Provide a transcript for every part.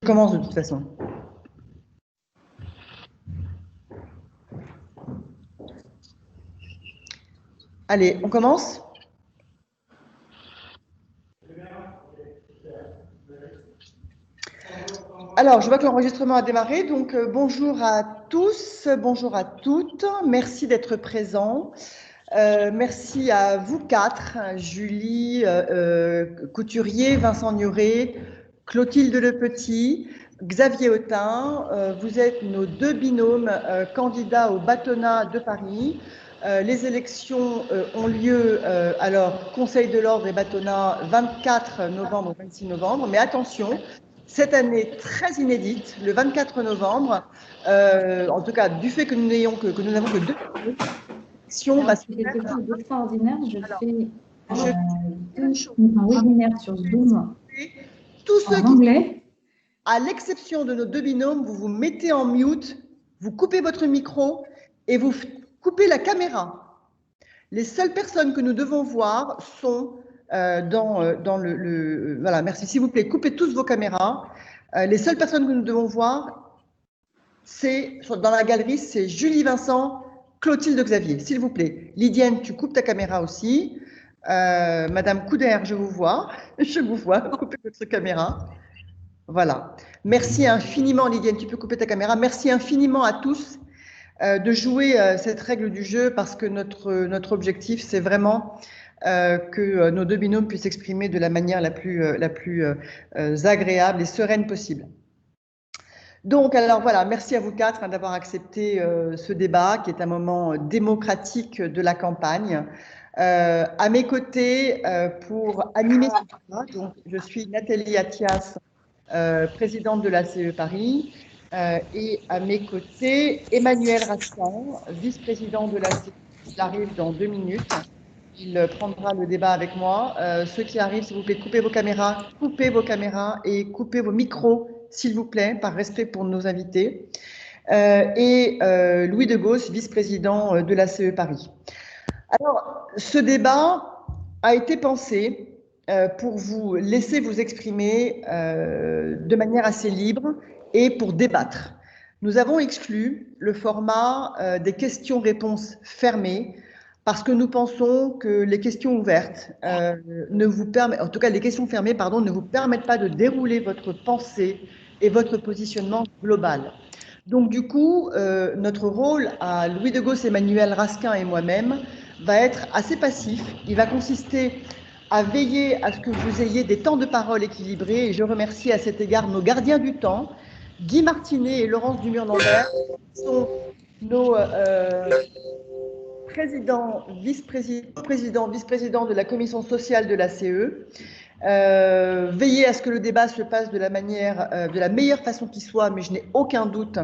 Je commence de toute façon. Allez, on commence? Alors, je vois que l'enregistrement a démarré, donc bonjour à tous, bonjour à toutes, merci d'être présents. Merci à vous quatre, Julie Couturier, Vincent Nuret, Clotilde Lepetit, Xavier Autain. Vous êtes nos deux binômes candidats au bâtonnat de Paris. Les élections ont lieu, alors, Conseil de l'ordre et bâtonnat 24 novembre, 26 novembre, mais attention, cette année très inédite, le 24 novembre, en tout cas du fait que nous n'avons que deux élections, Alors, c'est quelque chose d'extraordinaire. Je fais un webinaire sur Zoom tous ceux en anglais. À l'exception de nos deux binômes, vous vous mettez en mute, vous coupez votre micro et vous coupez la caméra. Les seules personnes que nous devons voir sont dans le... Voilà, merci. S'il vous plaît, coupez tous vos caméras. Les seules personnes que nous devons voir, c'est dans la galerie, c'est Julie Vincent, Clotilde Xavier. S'il vous plaît. Lydienne, tu coupes ta caméra aussi. Madame Couder, je vous vois. Je vous vois. Coupez votre caméra. Voilà. Merci infiniment, Lydienne, tu peux couper ta caméra. Merci infiniment à tous de jouer cette règle du jeu parce que notre objectif, c'est vraiment que nos deux binômes puissent s'exprimer de la manière la plus agréable et sereine possible. Donc, alors voilà, merci à vous quatre d'avoir accepté ce débat qui est un moment démocratique de la campagne. À mes côtés, pour animer ce débat, donc, je suis Nathalie Attias, présidente de la CE Paris, et à mes côtés, Emmanuel Rastan, vice-président de la CE. Il arrive dans 2 minutes. Il prendra le débat avec moi. Ceux qui arrivent, s'il vous plaît, coupez vos caméras et coupez vos micros, s'il vous plaît, par respect pour nos invités. Et Louis de Gauss, vice-président de la CE Paris. Alors, ce débat a été pensé pour vous laisser vous exprimer de manière assez libre et pour débattre. Nous avons exclu le format des questions-réponses fermées parce que nous pensons que les questions ouvertes ne vous permettent, en tout cas les questions fermées, pardon, ne vous permettent pas de dérouler votre pensée et votre positionnement global. Donc du coup, notre rôle à Louis de Gauss, Emmanuel Raskin et moi-même va être assez passif. Il va consister à veiller à ce que vous ayez des temps de parole équilibrés. Et je remercie à cet égard nos gardiens du temps, Guy Martinet et Laurence Dumur-Lambert, qui sont nos présidents, vice-présidents de la commission sociale de la CE. Veillez à ce que le débat se passe de la meilleure façon qui soit, mais je n'ai aucun doute,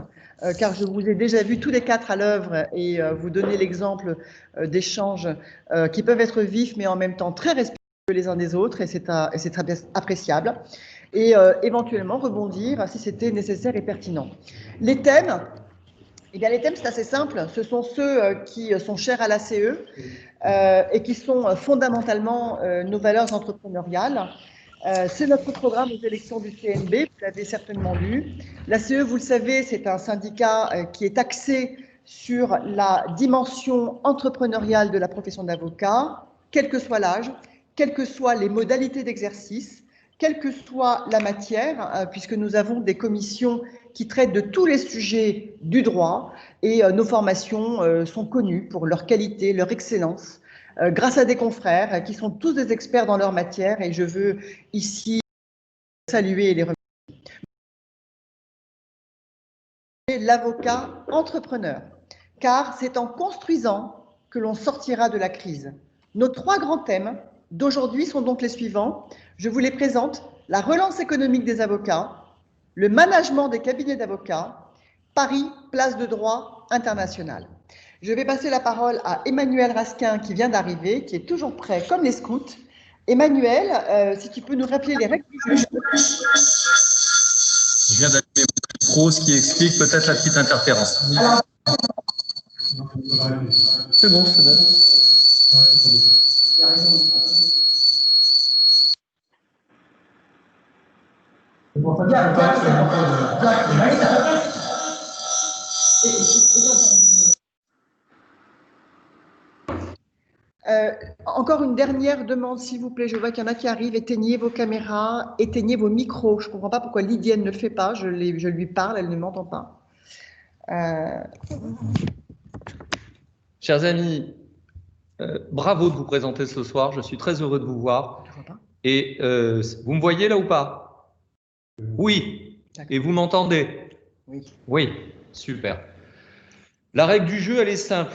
car je vous ai déjà vu tous les quatre à l'œuvre et vous donner l'exemple d'échanges qui peuvent être vifs, mais en même temps très respectueux les uns des autres, et c'est très appréciable. Et éventuellement rebondir si c'était nécessaire et pertinent. Les thèmes, eh bien, les thèmes, c'est assez simple. Ce sont ceux qui sont chers à la CE et qui sont fondamentalement nos valeurs entrepreneuriales. C'est notre programme aux élections du CNB, vous l'avez certainement lu. La CE, vous le savez, c'est un syndicat qui est axé sur la dimension entrepreneuriale de la profession d'avocat, quel que soit l'âge, quelles que soient les modalités d'exercice, quelle que soit la matière, puisque nous avons des commissions qui traitent de tous les sujets du droit et nos formations sont connues pour leur qualité, leur excellence, grâce à des confrères qui sont tous des experts dans leur matière et je veux ici saluer et les remercier. L'avocat entrepreneur, car c'est en construisant que l'on sortira de la crise. Nos 3 grands thèmes d'aujourd'hui sont donc les suivants. Je vous les présente. La relance économique des avocats, le management des cabinets d'avocats, Paris, place de droit international. Je vais passer la parole à Emmanuel Raskin qui vient d'arriver, qui est toujours prêt comme les scouts. Emmanuel, si tu peux nous rappeler les règles du jeu. Je viens d'allumer mon micro, ce qui explique peut-être la petite interférence. C'est bon, c'est bon. Encore une dernière demande, s'il vous plaît. Je vois qu'il y en a qui arrivent. Éteignez vos caméras, éteignez vos micros. Je ne comprends pas pourquoi Lydienne ne le fait pas. Je lui parle, elle ne m'entend pas. Chers amis, bravo de vous présenter ce soir. Je suis très heureux de vous voir. Et vous me voyez là ou pas? Oui. Et vous m'entendez? Oui. Oui, super. La règle du jeu, elle est simple.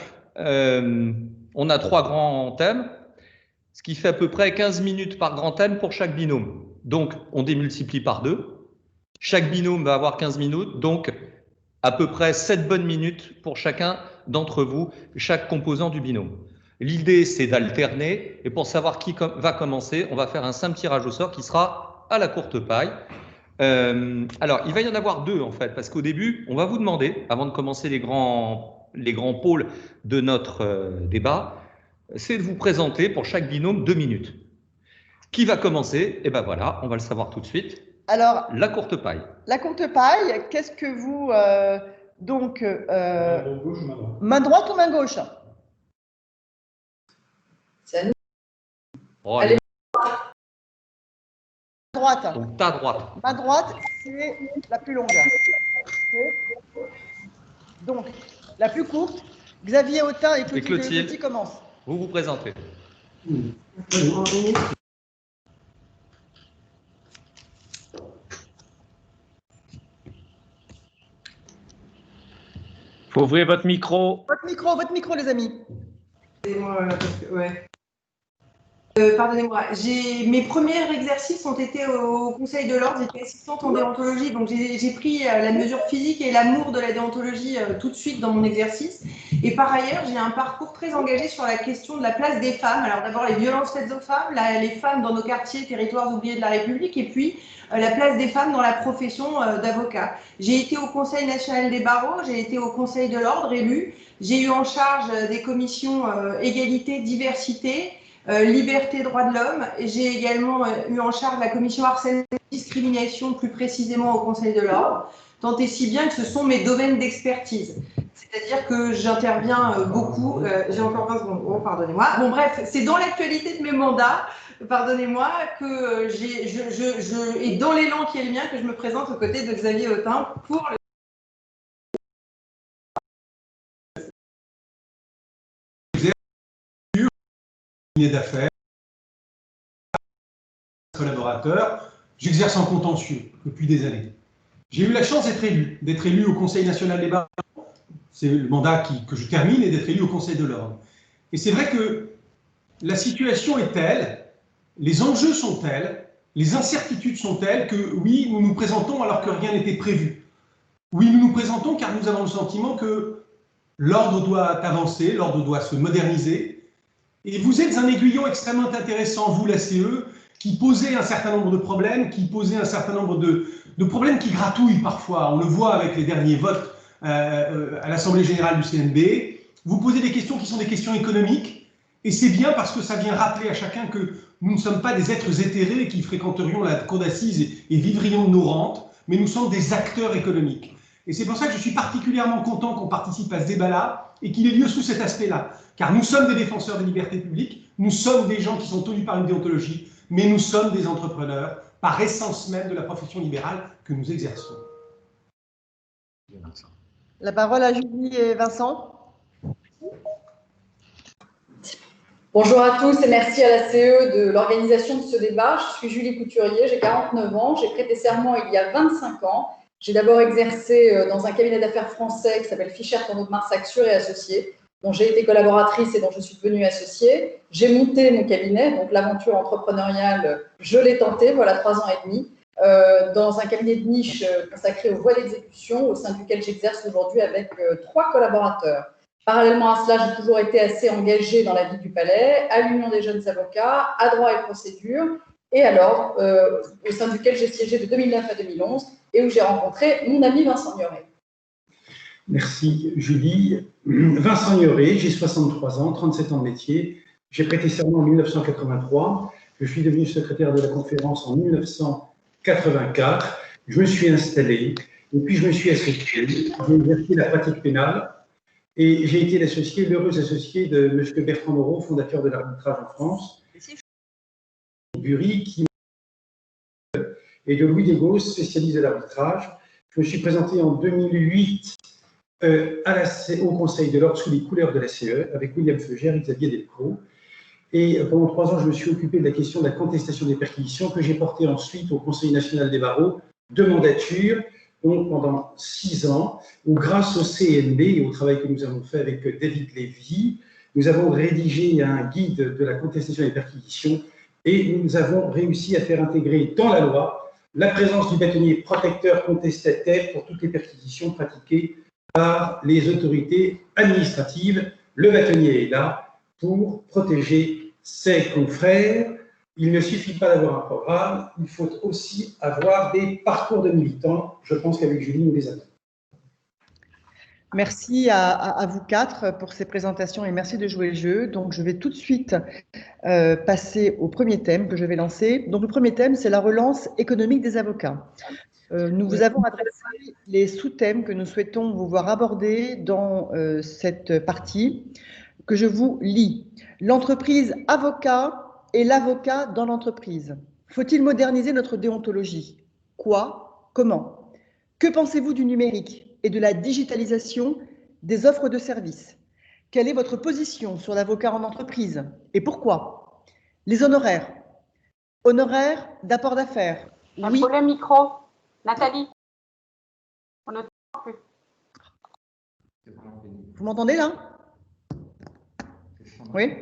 On a 3 grands thèmes, ce qui fait à peu près 15 minutes par grand thème pour chaque binôme. Donc, on démultiplie par 2. Chaque binôme va avoir 15 minutes, donc à peu près 7 bonnes minutes pour chacun d'entre vous, chaque composant du binôme. L'idée, c'est d'alterner, et pour savoir qui va commencer, on va faire un simple tirage au sort qui sera à la courte paille. Alors, il va y en avoir 2 en fait, parce qu'au début, on va vous demander, avant de commencer les grands pôles de notre débat, c'est de vous présenter pour chaque binôme 2 minutes. Qui va commencer? Eh bien voilà, on va le savoir tout de suite. Alors, la courte paille. La courte paille, qu'est-ce que vous... main droite ou main gauche? C'est à nous. Oh, allez. Droite. Donc ta droite. Ma droite, c'est la plus longue. Okay. Donc, la plus courte, Xavier Autain et Clotilde commencent. Vous vous présentez. Faut ouvrir votre micro. Votre micro, les amis. Pardonnez-moi, mes premiers exercices ont été au Conseil de l'Ordre, j'étais assistante en déontologie, donc j'ai pris la mesure physique et l'amour de la déontologie tout de suite dans mon exercice. Et par ailleurs, j'ai un parcours très engagé sur la question de la place des femmes. Alors d'abord les violences faites aux femmes, les femmes dans nos quartiers, territoires oubliés de la République, et puis la place des femmes dans la profession d'avocat. J'ai été au Conseil national des barreaux, j'ai été au Conseil de l'Ordre élue, j'ai eu en charge des commissions égalité, diversité, liberté, droits de l'homme. J'ai également eu en charge la commission harcèlement et discrimination, plus précisément au Conseil de l'Ordre, tant et si bien que ce sont mes domaines d'expertise. C'est-à-dire que j'interviens beaucoup. J'ai encore 20 secondes. Oh, pardonnez-moi. Bon, bref, c'est dans l'actualité de mes mandats, pardonnez-moi, que et dans l'élan qui est le mien, que je me présente aux côtés de Xavier Autain pour le... d'affaires, collaborateurs, j'exerce en contentieux depuis des années. J'ai eu la chance d'être élu au Conseil national des barreaux. C'est le mandat que je termine, et d'être élu au Conseil de l'Ordre. Et c'est vrai que la situation est telle, les enjeux sont tels, les incertitudes sont telles que oui, nous nous présentons alors que rien n'était prévu. Oui, nous nous présentons car nous avons le sentiment que l'ordre doit avancer, l'ordre doit se moderniser. Et vous êtes un aiguillon extrêmement intéressant, vous, la CE, qui posez un certain nombre de problèmes, qui posez un certain nombre de problèmes qui gratouillent parfois. On le voit avec les derniers votes à l'Assemblée générale du CNB. Vous posez des questions qui sont des questions économiques, et c'est bien parce que ça vient rappeler à chacun que nous ne sommes pas des êtres éthérés qui fréquenterions la cour d'assises et vivrions de nos rentes, mais nous sommes des acteurs économiques. Et c'est pour ça que je suis particulièrement content qu'on participe à ce débat-là et qu'il ait lieu sous cet aspect-là. Car nous sommes des défenseurs des libertés publiques, nous sommes des gens qui sont tenus par une déontologie, mais nous sommes des entrepreneurs par essence même de la profession libérale que nous exerçons. La parole à Julie et Vincent. Bonjour à tous et merci à la CE de l'organisation de ce débat. Je suis Julie Couturier, j'ai 49 ans, j'ai prêté serment il y a 25 ans. J'ai d'abord exercé dans un cabinet d'affaires français qui s'appelle Fischer, Tourneau de Marsac, Sûr et Associés, dont j'ai été collaboratrice et dont je suis devenue associée. J'ai monté mon cabinet, donc l'aventure entrepreneuriale, je l'ai tentée, voilà 3 ans et demi, dans un cabinet de niche consacré aux voies d'exécution, au sein duquel j'exerce aujourd'hui avec 3 collaborateurs. Parallèlement à cela, j'ai toujours été assez engagée dans la vie du Palais, à l'Union des jeunes avocats, à droit et procédure, et à l'Ordre, au sein duquel j'ai siégé de 2009 à 2011, et où j'ai rencontré mon ami Vincent Gnoret. Merci Julie. Vincent Gnoret, j'ai 63 ans, 37 ans de métier. J'ai prêté serment en 1983. Je suis devenu secrétaire de la conférence en 1984. je me suis installé, et puis je me suis associé, j'ai exercé la pratique pénale, et j'ai été l'heureux associé de M. Bertrand Moreau, fondateur de l'arbitrage en France, Bury, et de Louis Desgos, spécialiste de l'arbitrage. Je me suis présenté en 2008 au Conseil de l'Ordre sous les couleurs de la CE, avec William Feugère et Xavier Delcros. Et pendant 3 ans, je me suis occupé de la question de la contestation des perquisitions, que j'ai portée ensuite au Conseil national des barreaux de mandature, donc pendant 6 ans, où grâce au CNB et au travail que nous avons fait avec David Lévy, nous avons rédigé un guide de la contestation des perquisitions et nous avons réussi à faire intégrer dans la loi la présence du bâtonnier protecteur contestataire pour toutes les perquisitions pratiquées par les autorités administratives. Le bâtonnier est là pour protéger ses confrères. Il ne suffit pas d'avoir un programme, il faut aussi avoir des parcours de militants. Je pense qu'avec Julie, nous les avons. Merci à vous 4 pour ces présentations et merci de jouer le jeu. Donc, je vais tout de suite passer au premier thème que je vais lancer. Donc, le premier thème, c'est la relance économique des avocats. Nous vous avons adressé les sous-thèmes que nous souhaitons vous voir aborder dans cette partie que je vous lis. L'entreprise avocat et l'avocat dans l'entreprise. Faut-il moderniser notre déontologie? Quoi? Comment? Que pensez-vous du numérique et de la digitalisation des offres de services? Quelle est votre position sur l'avocat en entreprise et pourquoi? Les honoraires. Honoraires d'apport d'affaires. Oui. Le micro. Nathalie. On ne t'entend plus. Vous m'entendez là? Oui.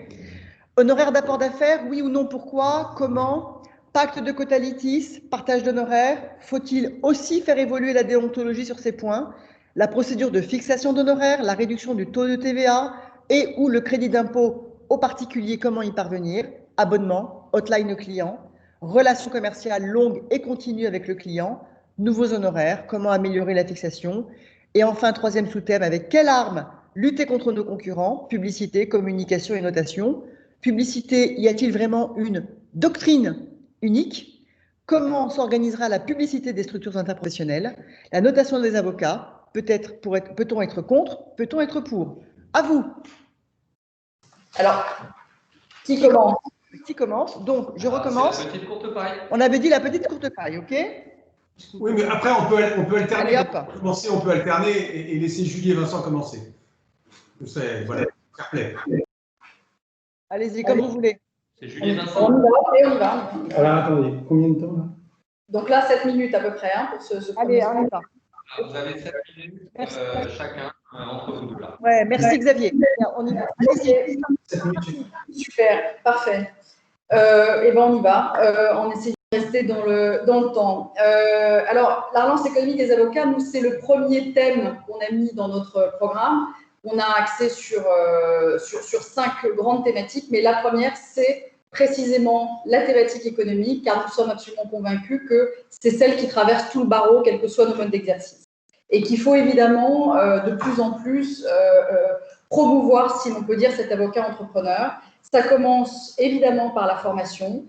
Honoraires d'apport d'affaires, oui ou non, pourquoi? Comment? Pacte de quota litis, partage d'honoraires. Faut-il aussi faire évoluer la déontologie sur ces points? La procédure de fixation d'honoraires, la réduction du taux de TVA et ou le crédit d'impôt aux particuliers, comment y parvenir? Abonnement, hotline client, relations commerciales longues et continues avec le client, nouveaux honoraires, comment améliorer la fixation? Et enfin, troisième sous-thème, avec quelle arme lutter contre nos concurrents? Publicité, communication et notation. Publicité, y a-t-il vraiment une doctrine unique? Comment s'organisera la publicité des structures interprofessionnelles? La notation des avocats, peut-on être contre? Peut-on être pour? À vous. Alors, qui commence? Qui commence? Donc, je recommence. La petite courte paille. On avait dit la petite courte paille, ok? Oui, mais après, on peut alterner. Allez, hop. Commencer, on peut alterner et laisser Julie et Vincent commencer. C'est, voilà, fair play. Allez-y, comme vous voulez. C'est Julie et Vincent. On y va. Alors, attendez, combien de temps là? Donc là, 7 minutes à peu près hein, pour ce Allez, premier on y va. Vous avez 7 minutes chacun entre vous deux là. Ouais, merci Xavier. Bien, on y va. Allez-y. Super, parfait. Et ben on y va. On essaie de rester dans le temps. Alors, la relance économique des avocats, nous, c'est le premier thème qu'on a mis dans notre programme. On a axé sur 5 grandes thématiques, mais la première, c'est précisément la thématique économique, car nous sommes absolument convaincus que c'est celle qui traverse tout le barreau, quels que soient nos modes d'exercice. Et qu'il faut évidemment de plus en plus promouvoir, si l'on peut dire, cet avocat entrepreneur. Ça commence évidemment par la formation.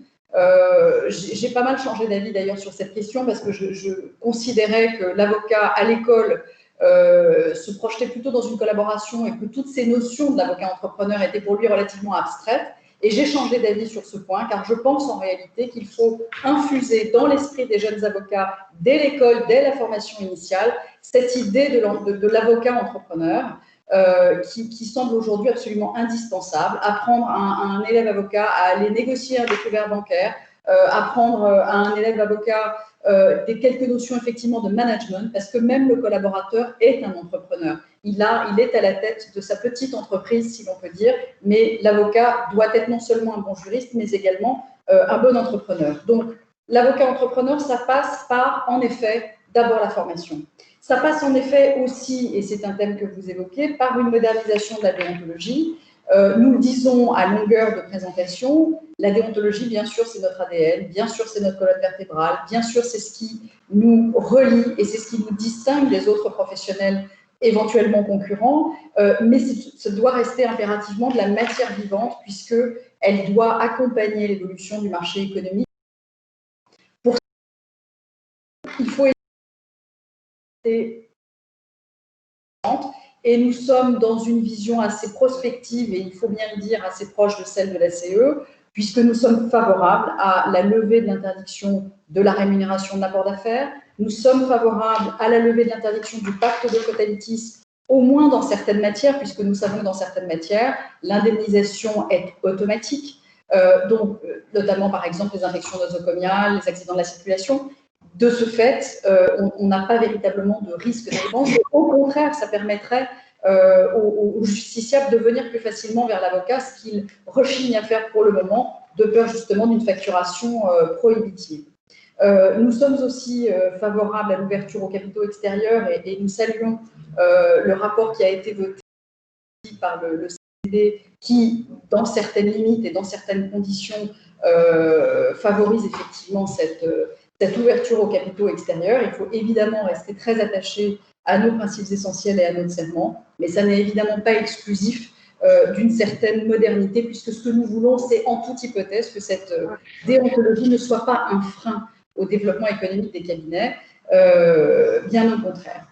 J'ai pas mal changé d'avis d'ailleurs sur cette question parce que je considérais que l'avocat à l'école se projetait plutôt dans une collaboration et que toutes ces notions de l'avocat entrepreneur étaient pour lui relativement abstraites. Et j'ai changé d'avis sur ce point car je pense en réalité qu'il faut infuser dans l'esprit des jeunes avocats, dès l'école, dès la formation initiale, cette idée de l'avocat entrepreneur qui semble aujourd'hui absolument indispensable. Apprendre à un élève avocat à aller négocier un découvert bancaire, apprendre à un élève avocat des quelques notions effectivement de management, parce que même le collaborateur est un entrepreneur. Il est à la tête de sa petite entreprise, si l'on peut dire, mais l'avocat doit être non seulement un bon juriste, mais également un bon entrepreneur. Donc, l'avocat entrepreneur, ça passe par, en effet, d'abord la formation. Ça passe en effet aussi, et c'est un thème que vous évoquez, par une modernisation de la déontologie. Nous le disons à longueur de présentation, la déontologie, bien sûr, c'est notre ADN, bien sûr, c'est notre colonne vertébrale, bien sûr, c'est ce qui nous relie et c'est ce qui nous distingue des autres professionnels éventuellement concurrents, mais ça doit rester impérativement de la matière vivante puisqu'elle doit accompagner l'évolution du marché économique. Pour ça, il faut et nous sommes dans une vision assez prospective, et il faut bien le dire, assez proche de celle de la CE, puisque nous sommes favorables à la levée de l'interdiction de la rémunération de l'apport d'affaires, nous sommes favorables à la levée de l'interdiction du pacte de quotalitis, au moins dans certaines matières, puisque nous savons que dans certaines matières, l'indemnisation est automatique, notamment par exemple les infections nosocomiales, les accidents de la circulation. De ce fait, on n'a pas véritablement de risque de dépense. Au contraire, ça permettrait aux justiciables de venir plus facilement vers l'avocat, ce qu'ils rechignent à faire pour le moment, de peur justement d'une facturation prohibitive. Nous sommes aussi favorables à l'ouverture aux capitaux extérieurs et nous saluons le rapport qui a été voté par le CND qui, dans certaines limites et dans certaines conditions, favorise effectivement cette ouverture aux capitaux extérieurs. Il faut évidemment rester très attaché à nos principes essentiels et à notre serment, mais ça n'est évidemment pas exclusif d'une certaine modernité, puisque ce que nous voulons, c'est en toute hypothèse que cette déontologie ne soit pas un frein au développement économique des cabinets, bien au contraire.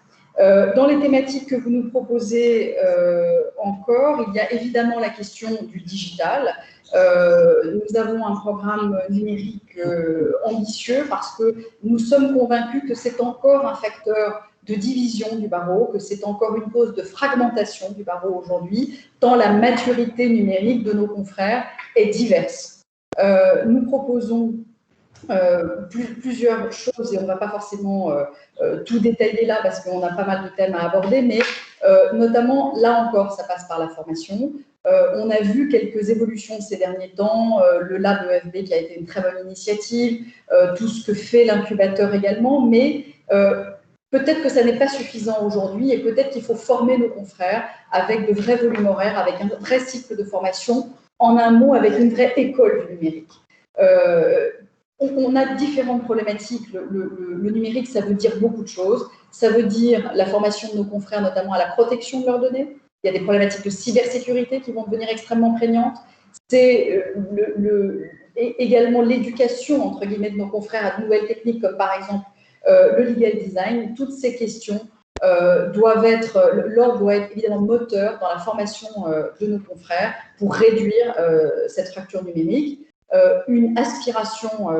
Dans les thématiques que vous nous proposez encore, il y a évidemment la question du digital. Nous avons un programme numérique ambitieux parce que nous sommes convaincus que c'est encore un facteur de division du barreau, que c'est encore une cause de fragmentation du barreau aujourd'hui, tant la maturité numérique de nos confrères est diverse. Nous proposons plusieurs choses, et on ne va pas forcément tout détailler là parce qu'on a pas mal de thèmes à aborder, mais notamment, là encore, ça passe par la formation. On a vu quelques évolutions ces derniers temps, le Lab EFB qui a été une très bonne initiative, tout ce que fait l'incubateur également, mais peut-être que ça n'est pas suffisant aujourd'hui et peut-être qu'il faut former nos confrères avec de vrais volumes horaires, avec un vrai cycle de formation, en un mot, avec une vraie école du numérique. On a différentes problématiques. Le numérique, ça veut dire beaucoup de choses. Ça veut dire la formation de nos confrères, notamment à la protection de leurs données. Il y a des problématiques de cybersécurité qui vont devenir extrêmement prégnantes. C'est également l'éducation, entre guillemets, de nos confrères à de nouvelles techniques, comme par exemple le legal design. Toutes ces questions doivent être, l'ordre doit être évidemment moteur dans la formation de nos confrères pour réduire cette fracture numérique. Une aspiration,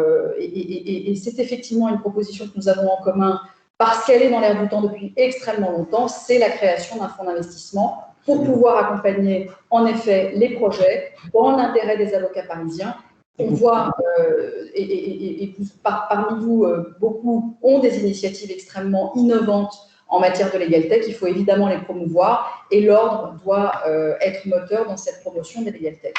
et c'est effectivement une proposition que nous avons en commun parce qu'elle est dans l'air du temps depuis extrêmement longtemps, c'est la création d'un fonds d'investissement pour pouvoir accompagner en effet les projets dans l'intérêt des avocats parisiens. On voit, parmi vous, beaucoup ont des initiatives extrêmement innovantes en matière de legal tech. Il faut évidemment les promouvoir et l'ordre doit être moteur dans cette promotion des legal tech.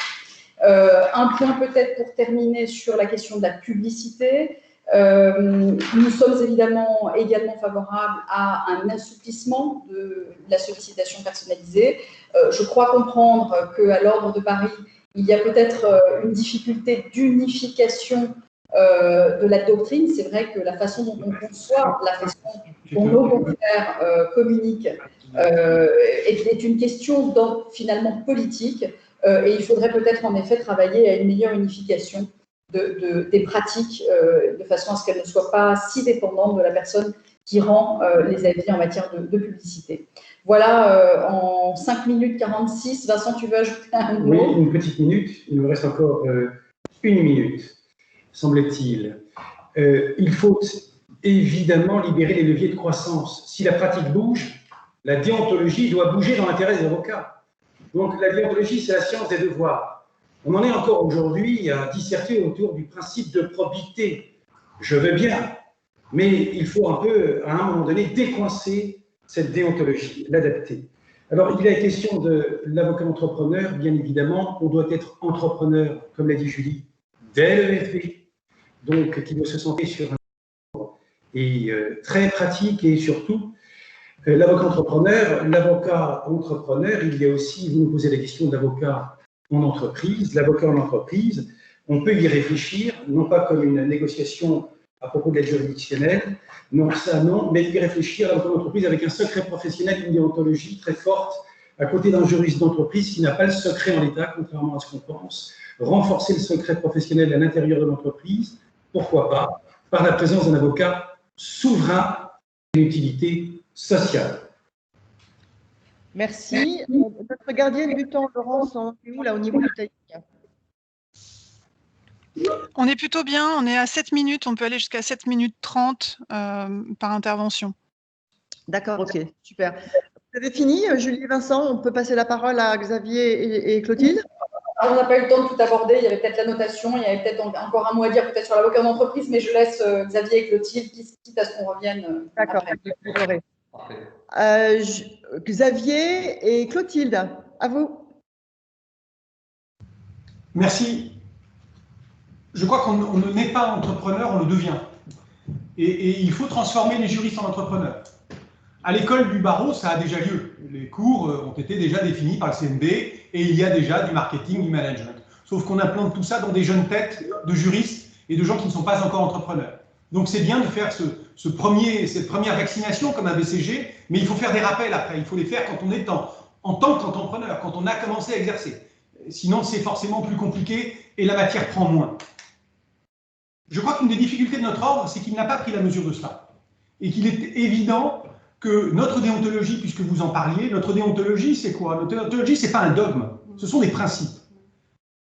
Un point peut-être pour terminer sur la question de la publicité. Nous sommes évidemment également favorables à un assouplissement de la sollicitation personnalisée. Je crois comprendre qu'à l'ordre de Paris, il y a peut-être une difficulté d'unification de la doctrine. C'est vrai que la façon dont on conçoit, la façon dont nos confrères communiquent est une question finalement politique. Et il faudrait peut-être en effet travailler à une meilleure unification des pratiques de façon à ce qu'elles ne soient pas si dépendantes de la personne qui rend les avis en matière de publicité. Voilà, en 5 minutes 46, Vincent, tu veux ajouter un mot? Oui, une petite minute, il nous reste encore 1 minute, semble-t-il. Il faut évidemment libérer les leviers de croissance. Si la pratique bouge, la déontologie doit bouger dans l'intérêt des avocats. Donc la déontologie, c'est la science des devoirs. On en est encore aujourd'hui à disserter autour du principe de probité. Je veux bien, mais il faut un peu, à un moment donné, décoincer cette déontologie, l'adapter. Alors, il est question de l'avocat entrepreneur, bien évidemment. On doit être entrepreneur, comme l'a dit Julie, dès l'EFB, donc qui doit se centrer sur un et très pratique et surtout l'avocat entrepreneur, il y a aussi, vous nous posez la question de l'avocat en entreprise. L'avocat en entreprise, on peut y réfléchir, non pas comme une négociation à propos de l'aide juridictionnelle, non, ça non, mais y réfléchir à l'avocat en entreprise avec un secret professionnel, une déontologie très forte, à côté d'un juriste d'entreprise qui n'a pas le secret en l'état, contrairement à ce qu'on pense. Renforcer le secret professionnel à l'intérieur de l'entreprise, pourquoi pas, par la présence d'un avocat souverain une utilité sociale. Merci. Notre gardienne du temps, Laurence, on est où là au niveau du timing? On est plutôt bien, on est à 7 minutes, on peut aller jusqu'à 7 minutes 30 par intervention. D'accord, ok, super. Vous avez fini, Julie et Vincent? On peut passer la parole à Xavier et Clotilde? Alors, on n'a pas eu le temps de tout aborder, il y avait peut-être la notation, il y avait peut-être encore un mot à dire peut-être sur l'avocat d'entreprise, mais je laisse Xavier et Clotilde, quitte à ce qu'on revienne. D'accord, après. Xavier et Clotilde, à vous. Merci. Je crois qu'on ne naît pas entrepreneur, on le devient. Et il faut transformer les juristes en entrepreneurs. À l'école du barreau, ça a déjà lieu. Les cours ont été déjà définis par le CNB et il y a déjà du marketing, du management. Sauf qu'on implante tout ça dans des jeunes têtes de juristes et de gens qui ne sont pas encore entrepreneurs. Donc c'est bien de faire cette première vaccination comme un BCG, mais il faut faire des rappels après. Il faut les faire quand on est en tant qu'entrepreneur, quand on a commencé à exercer. Sinon, c'est forcément plus compliqué et la matière prend moins. Je crois qu'une des difficultés de notre ordre, c'est qu'il n'a pas pris la mesure de cela. Et qu'il est évident que notre déontologie, puisque vous en parliez, notre déontologie, c'est quoi? Notre déontologie, ce n'est pas un dogme, ce sont des principes.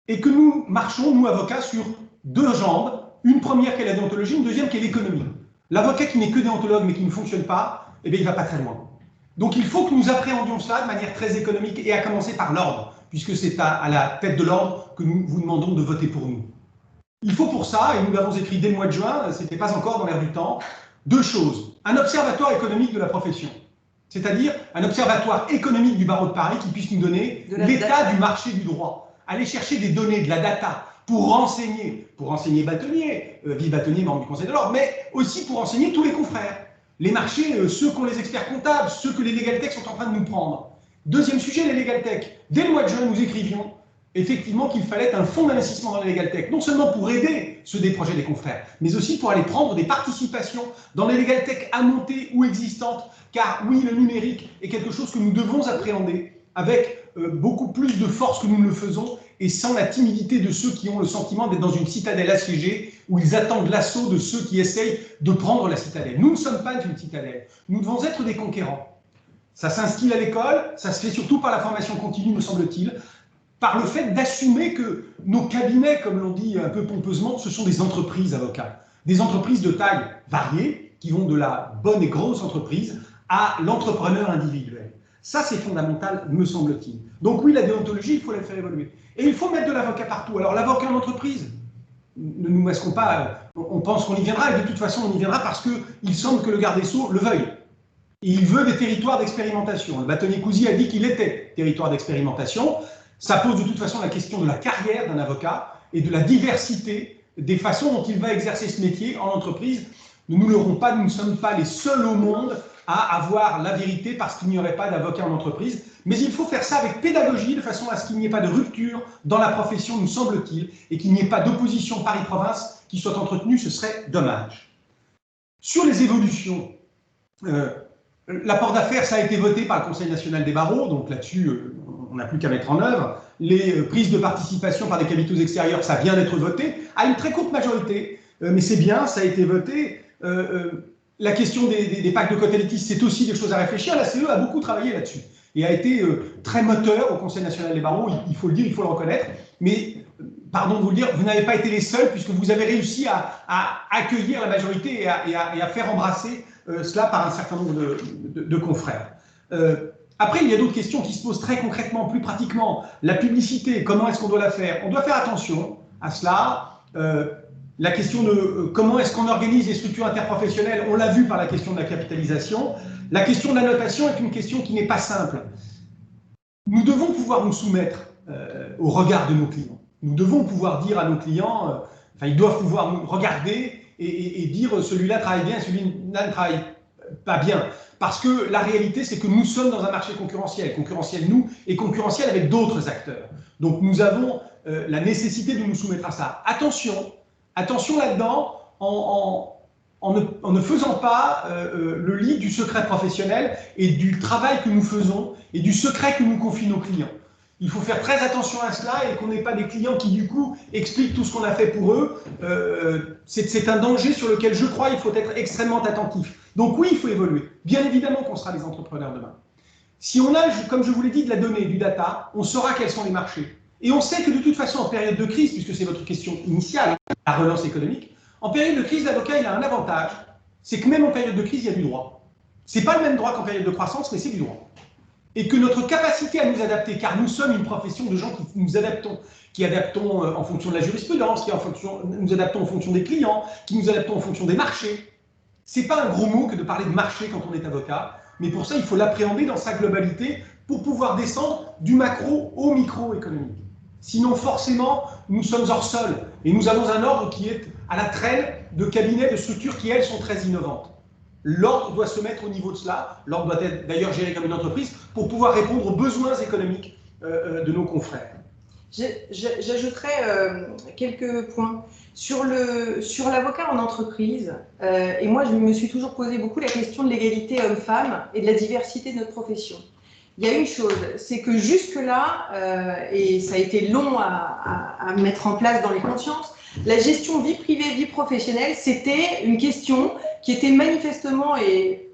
Et que nous marchons, nous, avocats, sur deux jambes. Une première qui est la déontologie, une deuxième qui est l'économie. L'avocat qui n'est que déontologue, mais qui ne fonctionne pas, eh bien, il ne va pas très loin. Donc il faut que nous appréhendions cela de manière très économique, et à commencer par l'ordre, puisque c'est à la tête de l'ordre que nous vous demandons de voter pour nous. Il faut pour ça, et nous l'avons écrit dès le mois de juin, ce n'était pas encore dans l'air du temps, deux choses. Un observatoire économique de la profession, c'est-à-dire un observatoire économique du barreau de Paris qui puisse nous donner l'état du marché du droit, aller chercher des données, de la data, pour renseigner bâtonnier, vice bâtonnier, membre du Conseil de l'ordre, mais aussi pour renseigner tous les confrères. Les marchés, ceux qu'ont les experts comptables, ceux que les legal tech sont en train de nous prendre. Deuxième sujet, les legal tech. Dès le mois de juin, nous écrivions effectivement qu'il fallait un fonds d'investissement dans les legal tech, non seulement pour aider ceux des projets des confrères, mais aussi pour aller prendre des participations dans les legal tech à monter ou existantes, car oui, le numérique est quelque chose que nous devons appréhender avec beaucoup plus de force que nous ne le faisons et sans la timidité de ceux qui ont le sentiment d'être dans une citadelle assiégée où ils attendent l'assaut de ceux qui essayent de prendre la citadelle. Nous ne sommes pas une citadelle, nous devons être des conquérants. Ça s'instille à l'école, ça se fait surtout par la formation continue, me semble-t-il, par le fait d'assumer que nos cabinets, comme l'on dit un peu pompeusement, ce sont des entreprises avocats. Des entreprises de taille variée, qui vont de la bonne et grosse entreprise à l'entrepreneur individuel. Ça, c'est fondamental, me semble-t-il. Donc oui, la déontologie, il faut la faire évoluer. Et il faut mettre de l'avocat partout. Alors l'avocat en entreprise, ne nous masquons pas, on pense qu'on y viendra, et de toute façon, on y viendra parce qu'il semble que le garde des Sceaux le veuille. Et il veut des territoires d'expérimentation. Le bâtonnier Cousy a dit qu'il était territoire d'expérimentation. Ça pose de toute façon la question de la carrière d'un avocat et de la diversité des façons dont il va exercer ce métier en entreprise. Nous ne l'aurons pas, nous ne sommes pas les seuls au monde à avoir la vérité parce qu'il n'y aurait pas d'avocat en entreprise. Mais il faut faire ça avec pédagogie, de façon à ce qu'il n'y ait pas de rupture dans la profession, nous semble-t-il, et qu'il n'y ait pas d'opposition Paris-Province qui soit entretenue, ce serait dommage. Sur les évolutions, l'apport d'affaires, ça a été voté par le Conseil national des barreaux, donc là-dessus, on n'a plus qu'à mettre en œuvre. Les prises de participation par des capitaux extérieurs, ça vient d'être voté, à une très courte majorité, mais c'est bien, ça a été voté. La question des pactes de quote-élitis, c'est aussi des choses à réfléchir. La CE a beaucoup travaillé là-dessus et a été très moteur au Conseil national des barreaux, il faut le dire, il faut le reconnaître. Mais, pardon de vous le dire, vous n'avez pas été les seuls puisque vous avez réussi à accueillir la majorité et à faire embrasser cela par un certain nombre de confrères. Après, il y a d'autres questions qui se posent très concrètement, plus pratiquement. La publicité, comment est-ce qu'on doit la faire? On doit faire attention à cela. La question de comment est-ce qu'on organise les structures interprofessionnelles, on l'a vu par la question de la capitalisation. La question de la notation est une question qui n'est pas simple. Nous devons pouvoir nous soumettre au regard de nos clients. Nous devons pouvoir dire à nos clients, ils doivent pouvoir nous regarder et dire celui-là travaille bien, celui-là ne travaille pas bien. Parce que la réalité, c'est que nous sommes dans un marché concurrentiel. Concurrentiel nous et concurrentiel avec d'autres acteurs. Donc nous avons la nécessité de nous soumettre à ça. Attention là-dedans, en ne faisant pas le lit du secret professionnel et du travail que nous faisons et du secret que nous confient nos clients. Il faut faire très attention à cela et qu'on n'ait pas des clients qui, du coup, expliquent tout ce qu'on a fait pour eux. C'est un danger sur lequel je crois il faut être extrêmement attentif. Donc oui, il faut évoluer. Bien évidemment qu'on sera des entrepreneurs demain. Si on a, comme je vous l'ai dit, de la donnée, du data, on saura quels sont les marchés. Et on sait que de toute façon, en période de crise, puisque c'est votre question initiale, la relance économique, en période de crise, l'avocat, il a un avantage, c'est que même en période de crise, il y a du droit. Ce n'est pas le même droit qu'en période de croissance, mais c'est du droit. Et que notre capacité à nous adapter, car nous sommes une profession de gens qui nous adaptons, qui adaptons en fonction de la jurisprudence, nous adaptons en fonction des clients, qui nous adaptons en fonction des marchés. Ce n'est pas un gros mot que de parler de marché quand on est avocat, mais pour ça, il faut l'appréhender dans sa globalité pour pouvoir descendre du macro au micro-économique. Sinon, forcément, nous sommes hors sol et nous avons un ordre qui est à la traîne de cabinets, de structures qui, elles, sont très innovantes. L'ordre doit se mettre au niveau de cela. L'ordre doit être d'ailleurs géré comme une entreprise pour pouvoir répondre aux besoins économiques de nos confrères. J'ajouterais quelques points. Sur l'avocat en entreprise, et moi je me suis toujours posé beaucoup la question de l'égalité homme-femme et de la diversité de notre profession. Il y a une chose, c'est que jusque-là, et ça a été long à mettre en place dans les consciences, la gestion vie privée, vie professionnelle, c'était une question qui était manifestement, et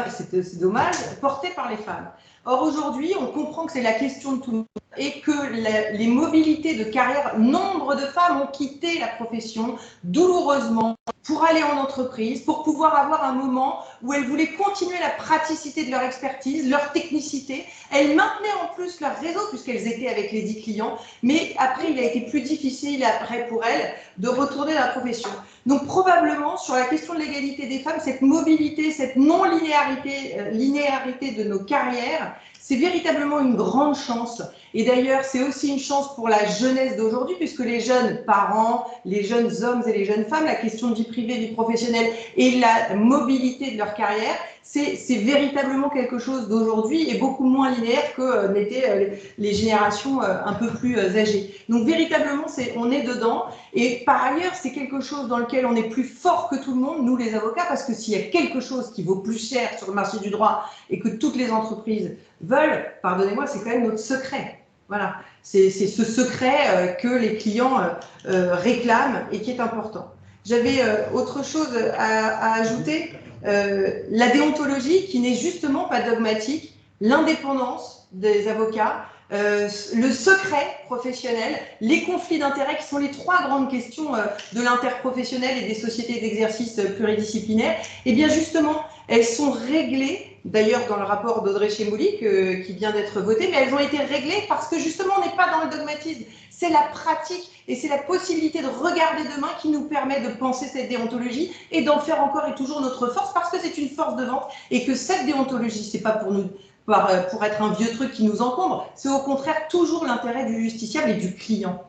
c'est dommage, portée par les femmes. Or aujourd'hui, on comprend que c'est la question de tout le monde et que les mobilités de carrière, nombre de femmes ont quitté la profession douloureusement pour aller en entreprise, pour pouvoir avoir un moment où elles voulaient continuer la praticité de leur expertise, leur technicité. Elles maintenaient en plus leur réseau puisqu'elles étaient avec les 10 clients, mais après, il a été plus difficile après pour elles de retourner dans la profession. Donc probablement, sur la question de l'égalité des femmes, cette mobilité, cette non-linéarité de nos carrières, c'est véritablement une grande chance. Et d'ailleurs, c'est aussi une chance pour la jeunesse d'aujourd'hui, puisque les jeunes parents, les jeunes hommes et les jeunes femmes, la question de vie privée, vie professionnelle et la mobilité de leur carrière, c'est véritablement quelque chose d'aujourd'hui et beaucoup moins linéaire que n'étaient les générations un peu plus âgées. Donc véritablement, on est dedans. Et par ailleurs, c'est quelque chose dans lequel on est plus fort que tout le monde, nous les avocats, parce que s'il y a quelque chose qui vaut plus cher sur le marché du droit et que toutes les entreprises veulent, pardonnez-moi, c'est quand même notre secret. Voilà, c'est ce secret que les clients réclament et qui est important. J'avais autre chose à ajouter, la déontologie qui n'est justement pas dogmatique, l'indépendance des avocats, le secret professionnel, les conflits d'intérêts qui sont les 3 grandes questions de l'interprofessionnel et des sociétés d'exercice pluridisciplinaires, et bien justement, elles sont réglées, d'ailleurs dans le rapport d'Audrey Chemoulik qui vient d'être voté, mais elles ont été réglées parce que justement on n'est pas dans le dogmatisme, c'est la pratique et c'est la possibilité de regarder demain qui nous permet de penser cette déontologie et d'en faire encore et toujours notre force parce que c'est une force de vente et que cette déontologie, c'est pas pour nous pour être un vieux truc qui nous encombre, c'est au contraire toujours l'intérêt du justiciable et du client.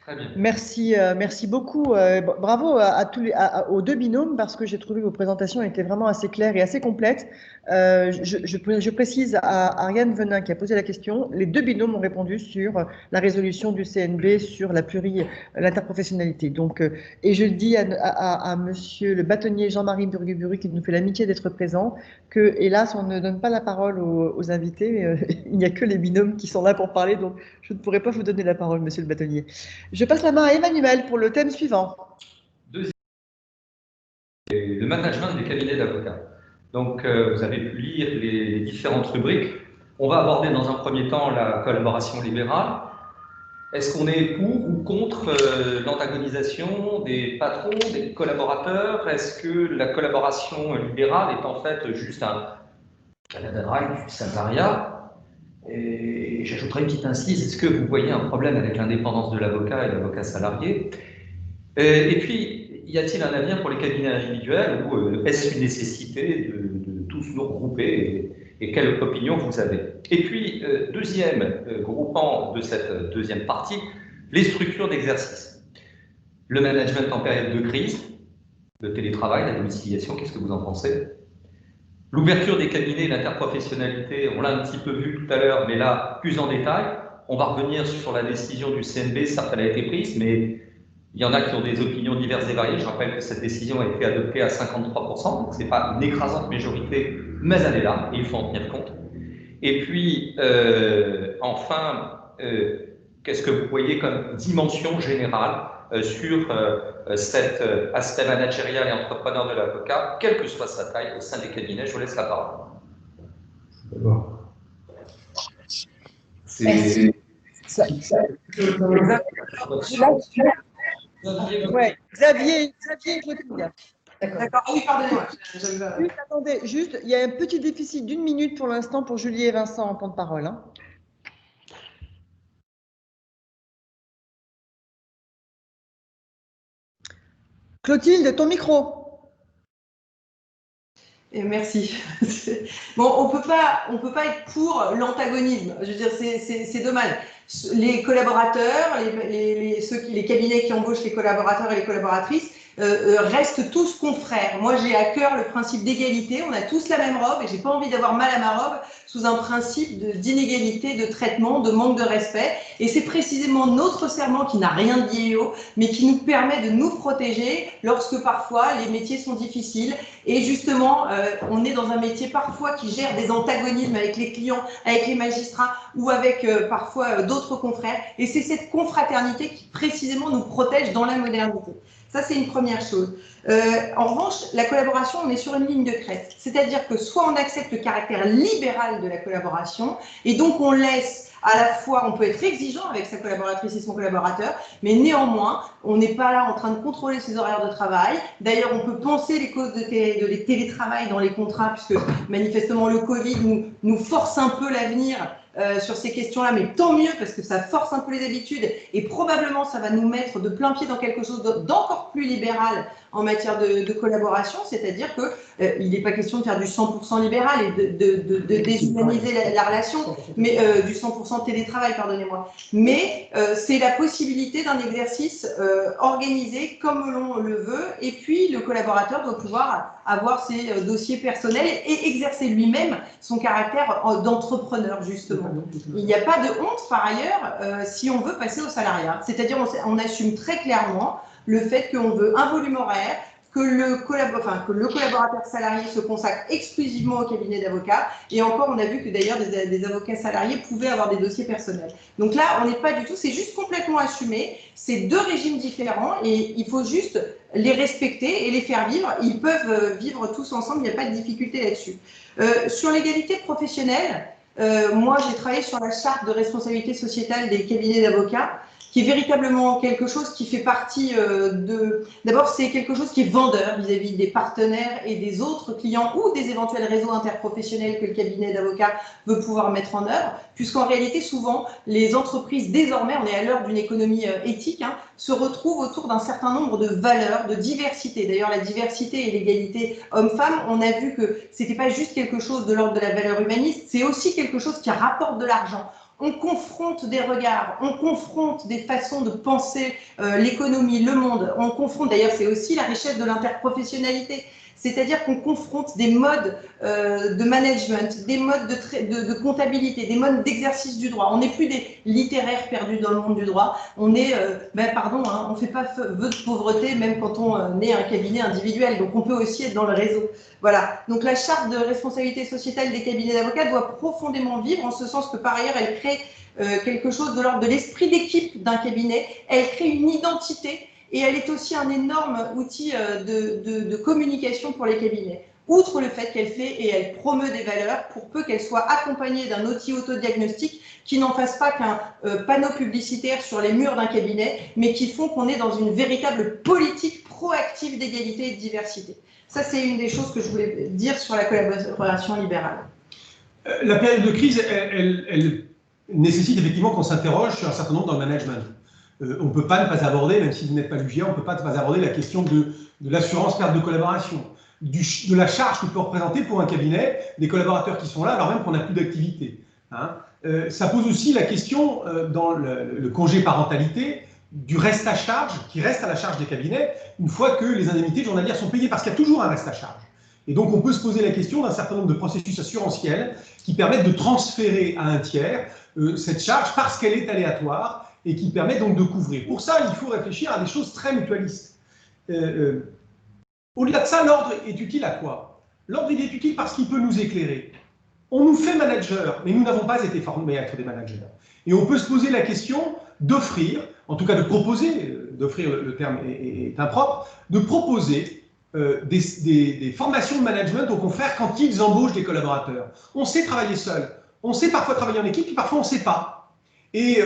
Très bien. Merci beaucoup. Bravo aux 2 binômes parce que j'ai trouvé que vos présentations étaient vraiment assez claires et assez complètes. Je précise à Ariane Venin qui a posé la question, les 2 binômes ont répondu sur la résolution du CNB sur l'interprofessionnalité. Donc, et je dis à monsieur le bâtonnier Jean-Marie Burgueburu qui nous fait l'amitié d'être présent, que hélas on ne donne pas la parole aux invités, il n'y a que les binômes qui sont là pour parler, donc je ne pourrai pas vous donner la parole, monsieur le bâtonnier. Je passe la main à Emmanuel pour le thème suivant. Le management des cabinets d'avocats. Donc, vous avez pu lire les différentes rubriques. On va aborder dans un premier temps la collaboration libérale. Est-ce qu'on est pour ou contre l'antagonisation des patrons, des collaborateurs? Est-ce que la collaboration libérale est en fait juste un canadarail du salariat? Et j'ajouterai une petite incise, est-ce que vous voyez un problème avec l'indépendance de l'avocat et l'avocat salarié? Et puis, y a-t-il un avenir pour les cabinets individuels ou est-ce une nécessité de tous nous regrouper et quelle opinion vous avez? Et puis, deuxième groupant de cette deuxième partie, les structures d'exercice. Le management en période de crise, le télétravail, la domiciliation, qu'est-ce que vous en pensez? L'ouverture des cabinets, l'interprofessionnalité, on l'a un petit peu vu tout à l'heure, mais là, plus en détail. On va revenir sur la décision du CNB, certes, elle a été prise, mais il y en a qui ont des opinions diverses et variées. Je rappelle que cette décision a été adoptée à 53%, donc ce n'est pas une écrasante majorité, mais elle est là, et il faut en tenir compte. Et puis, enfin, qu'est-ce que vous voyez comme dimension générale sur cet aspect managérial et entrepreneur de l'avocat, quelle que soit sa taille au sein des cabinets. Je vous laisse la parole. Merci. Ouais. Xavier Clotilde. D'accord. Ah oui, pardonnez-moi. Juste, attendez, juste, il y a un petit déficit d'1 minute pour l'instant pour Julie et Vincent en temps de parole. Hein. Clotilde, ton micro. Et merci. Bon, on peut pas être pour l'antagonisme. Je veux dire, c'est dommage. Les collaborateurs, les cabinets qui embauchent les collaborateurs et les collaboratrices restent tous confrères. Moi, j'ai à cœur le principe d'égalité. On a tous la même robe et j'ai pas envie d'avoir mal à ma robe sous un principe d'inégalité de traitement, de manque de respect. Et c'est précisément notre serment qui n'a rien de vieillot, mais qui nous permet de nous protéger lorsque parfois les métiers sont difficiles. Et justement, on est dans un métier parfois qui gère des antagonismes avec les clients, avec les magistrats ou avec parfois d'autres confrères. Et c'est cette confraternité qui précisément nous protège dans la modernité. Ça, c'est une première chose. En revanche, la collaboration, on est sur une ligne de crête. C'est-à-dire que soit on accepte le caractère libéral de la collaboration et donc on laisse à la fois, on peut être exigeant avec sa collaboratrice et son collaborateur, mais néanmoins, on n'est pas là en train de contrôler ses horaires de travail. D'ailleurs, on peut penser les causes de télétravail dans les contrats, puisque manifestement le Covid nous force un peu l'avenir sur ces questions-là, mais tant mieux parce que ça force un peu les habitudes et probablement ça va nous mettre de plein pied dans quelque chose d'encore plus libéral en matière de collaboration, c'est-à-dire qu'il n'est pas question de faire du 100% libéral et de déshumaniser la relation, mais du 100% télétravail, pardonnez-moi. Mais c'est la possibilité d'un exercice organisé comme l'on le veut, et puis le collaborateur doit pouvoir avoir ses dossiers personnels et exercer lui-même son caractère d'entrepreneur, justement. Il n'y a pas de honte, par ailleurs, si on veut passer au salariat. C'est-à-dire on assume très clairement le fait qu'on veut un volume horaire, que le collaborateur salarié se consacre exclusivement au cabinet d'avocats. Et encore, on a vu que d'ailleurs des avocats salariés pouvaient avoir des dossiers personnels. Donc là, on n'est pas du tout, c'est juste complètement assumé. C'est deux régimes différents et il faut juste les respecter et les faire vivre. Ils peuvent vivre tous ensemble, il n'y a pas de difficulté là-dessus. Sur l'égalité professionnelle, moi, j'ai travaillé sur la charte de responsabilité sociétale des cabinets d'avocats, qui est véritablement quelque chose qui fait partie D'abord, c'est quelque chose qui est vendeur vis-à-vis des partenaires et des autres clients ou des éventuels réseaux interprofessionnels que le cabinet d'avocats veut pouvoir mettre en œuvre, puisqu'en réalité, souvent, les entreprises, désormais, on est à l'heure d'une économie éthique, se retrouvent autour d'un certain nombre de valeurs, de diversité. D'ailleurs, la diversité et l'égalité homme-femme, on a vu que c'était pas juste quelque chose de l'ordre de la valeur humaniste, c'est aussi quelque chose qui rapporte de l'argent. On confronte des regards, on confronte des façons de penser l'économie, le monde, on confronte, d'ailleurs c'est aussi la richesse de l'interprofessionnalité, c'est-à-dire qu'on confronte des modes de management, des modes de comptabilité, des modes d'exercice du droit. On n'est plus des littéraires perdus dans le monde du droit, on est, on ne fait pas vœu de pauvreté même quand on est un cabinet individuel, donc on peut aussi être dans le réseau. Voilà, donc la charte de responsabilité sociétale des cabinets d'avocats doit profondément vivre, en ce sens que par ailleurs elle crée quelque chose de l'ordre de l'esprit d'équipe d'un cabinet, elle crée une identité et elle est aussi un énorme outil de communication pour les cabinets. Outre le fait qu'elle fait et elle promeut des valeurs, pour peu qu'elle soit accompagnée d'un outil autodiagnostique qui n'en fasse pas qu'un panneau publicitaire sur les murs d'un cabinet, mais qui font qu'on est dans une véritable politique proactive d'égalité et de diversité. Ça, c'est une des choses que je voulais dire sur la collaboration libérale. La période de crise, elle nécessite effectivement qu'on s'interroge sur un certain nombre dans le management. On ne peut pas ne pas aborder, même si vous n'êtes pas l'UGA, on ne peut pas ne pas aborder la question de l'assurance perte de collaboration, de la charge que peut représenter pour un cabinet des collaborateurs qui sont là alors même qu'on n'a plus d'activité. Ça pose aussi la question dans le congé parentalité du reste à charge qui reste à la charge des cabinets une fois que les indemnités journalières sont payées, parce qu'il y a toujours un reste à charge. Et donc on peut se poser la question d'un certain nombre de processus assurantiels qui permettent de transférer à un tiers cette charge parce qu'elle est aléatoire et qui permet donc de couvrir. Pour ça, il faut réfléchir à des choses très mutualistes. Au-delà de ça, l'ordre est utile à quoi? L'ordre est utile parce qu'il peut nous éclairer. On nous fait manager, mais nous n'avons pas été formés à être des managers. Et on peut se poser la question d'offrir en tout cas de proposer, d'offrir le terme est impropre, de proposer des formations de management aux confrères quand ils embauchent des collaborateurs. On sait travailler seul, on sait parfois travailler en équipe, puis parfois on ne sait pas. Et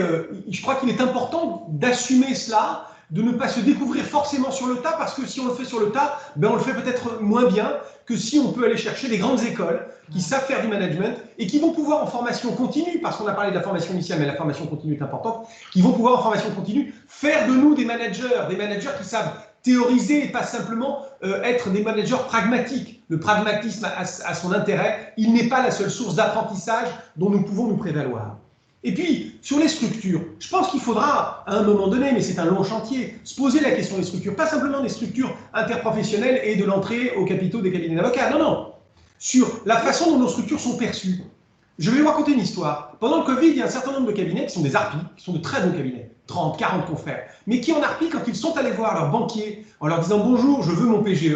je crois qu'il est important d'assumer cela, de ne pas se découvrir forcément sur le tas, parce que si on le fait sur le tas, ben on le fait peut-être moins bien que si on peut aller chercher des grandes écoles qui savent faire du management et qui vont pouvoir en formation continue, parce qu'on a parlé de la formation initiale, mais la formation continue est importante, qui vont pouvoir en formation continue faire de nous des managers qui savent théoriser et pas simplement être des managers pragmatiques. Le pragmatisme a son intérêt, il n'est pas la seule source d'apprentissage dont nous pouvons nous prévaloir. Et puis, sur les structures, je pense qu'il faudra, à un moment donné, mais c'est un long chantier, se poser la question des structures, pas simplement des structures interprofessionnelles et de l'entrée aux capitaux des cabinets d'avocats, non, non, sur la façon dont nos structures sont perçues. Je vais vous raconter une histoire. Pendant le Covid, il y a un certain nombre de cabinets qui sont des ARPI, qui sont de très bons cabinets, 30, 40 confrères, mais qui en ARPI, quand ils sont allés voir leur banquier en leur disant « Bonjour, je veux mon PGE »,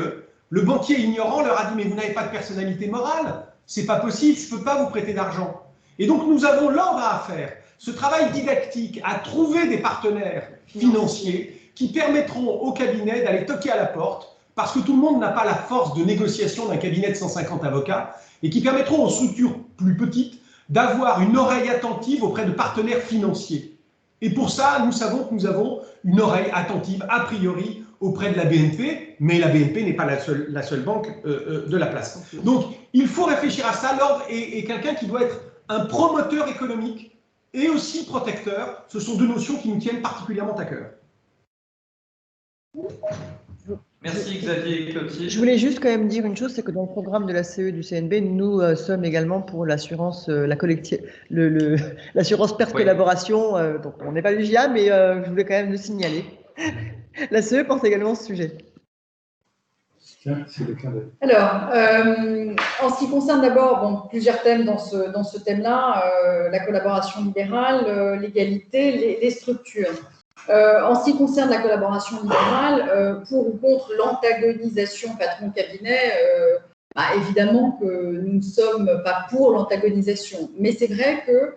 le banquier ignorant leur a dit « Mais vous n'avez pas de personnalité morale, c'est pas possible, je ne peux pas vous prêter d'argent ». Et donc, nous avons l'ordre à faire, ce travail didactique, à trouver des partenaires financiers qui permettront au cabinet d'aller toquer à la porte, parce que tout le monde n'a pas la force de négociation d'un cabinet de 150 avocats, et qui permettront aux structures plus petites d'avoir une oreille attentive auprès de partenaires financiers. Et pour ça, nous savons que nous avons une oreille attentive, a priori, auprès de la BNP, mais la BNP n'est pas la seule banque de la place. Donc, il faut réfléchir à ça. L'ordre est quelqu'un qui doit être un promoteur économique et aussi protecteur. Ce sont deux notions qui nous tiennent particulièrement à cœur. Merci Xavier et Clotilde. Je voulais juste quand même dire une chose, c'est que dans le programme de la CE du CNB, nous sommes également pour l'assurance, l'assurance perte collaboration. Donc on n'est pas du GIA, mais je voulais quand même le signaler. La CE porte également ce sujet. Alors, en ce qui concerne d'abord plusieurs thèmes dans ce thème-là, la collaboration libérale, l'égalité, les structures. En ce qui concerne la collaboration libérale, pour ou contre l'antagonisation patron-cabinet, évidemment que nous ne sommes pas pour l'antagonisation. Mais c'est vrai que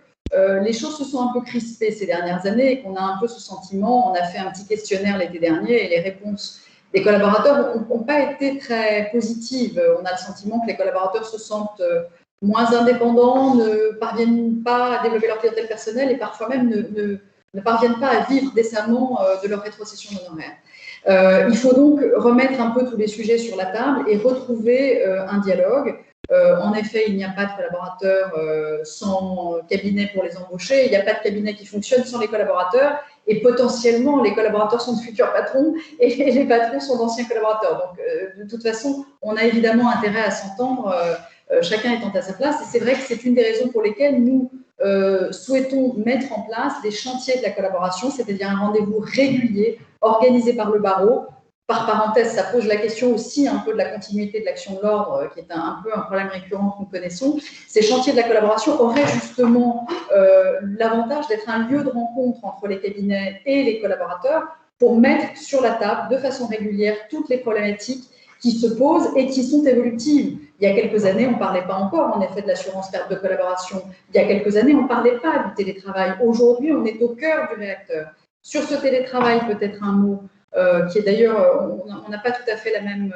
les choses se sont un peu crispées ces dernières années et qu'on a un peu ce sentiment. On a fait un petit questionnaire l'été dernier et les réponses des collaborateurs n'ont pas été très positives. On a le sentiment que les collaborateurs se sentent moins indépendants, ne parviennent pas à développer leur clientèle personnelle et parfois même ne parviennent pas à vivre décemment de leur rétrocession d'honoraires. Il faut donc remettre un peu tous les sujets sur la table et retrouver un dialogue. En effet, il n'y a pas de collaborateurs sans cabinet pour les embaucher, il n'y a pas de cabinet qui fonctionne sans les collaborateurs, et potentiellement, les collaborateurs sont de futurs patrons et les patrons sont d'anciens collaborateurs. Donc, de toute façon, on a évidemment intérêt à s'entendre, chacun étant à sa place, et c'est vrai que c'est une des raisons pour lesquelles nous souhaitons mettre en place des chantiers de la collaboration, c'est-à-dire un rendez-vous régulier organisé par le barreau. Par parenthèse, ça pose la question aussi un peu de la continuité de l'action de l'ordre, qui est un peu un problème récurrent que nous connaissons. Ces chantiers de la collaboration auraient justement l'avantage d'être un lieu de rencontre entre les cabinets et les collaborateurs pour mettre sur la table de façon régulière toutes les problématiques qui se posent et qui sont évolutives. Il y a quelques années, on ne parlait pas encore en effet de l'assurance perte de collaboration. Il y a quelques années, on ne parlait pas du télétravail. Aujourd'hui, on est au cœur du réacteur. Sur ce télétravail, peut-être un mot. Qui est d'ailleurs, on n'a pas tout à fait la même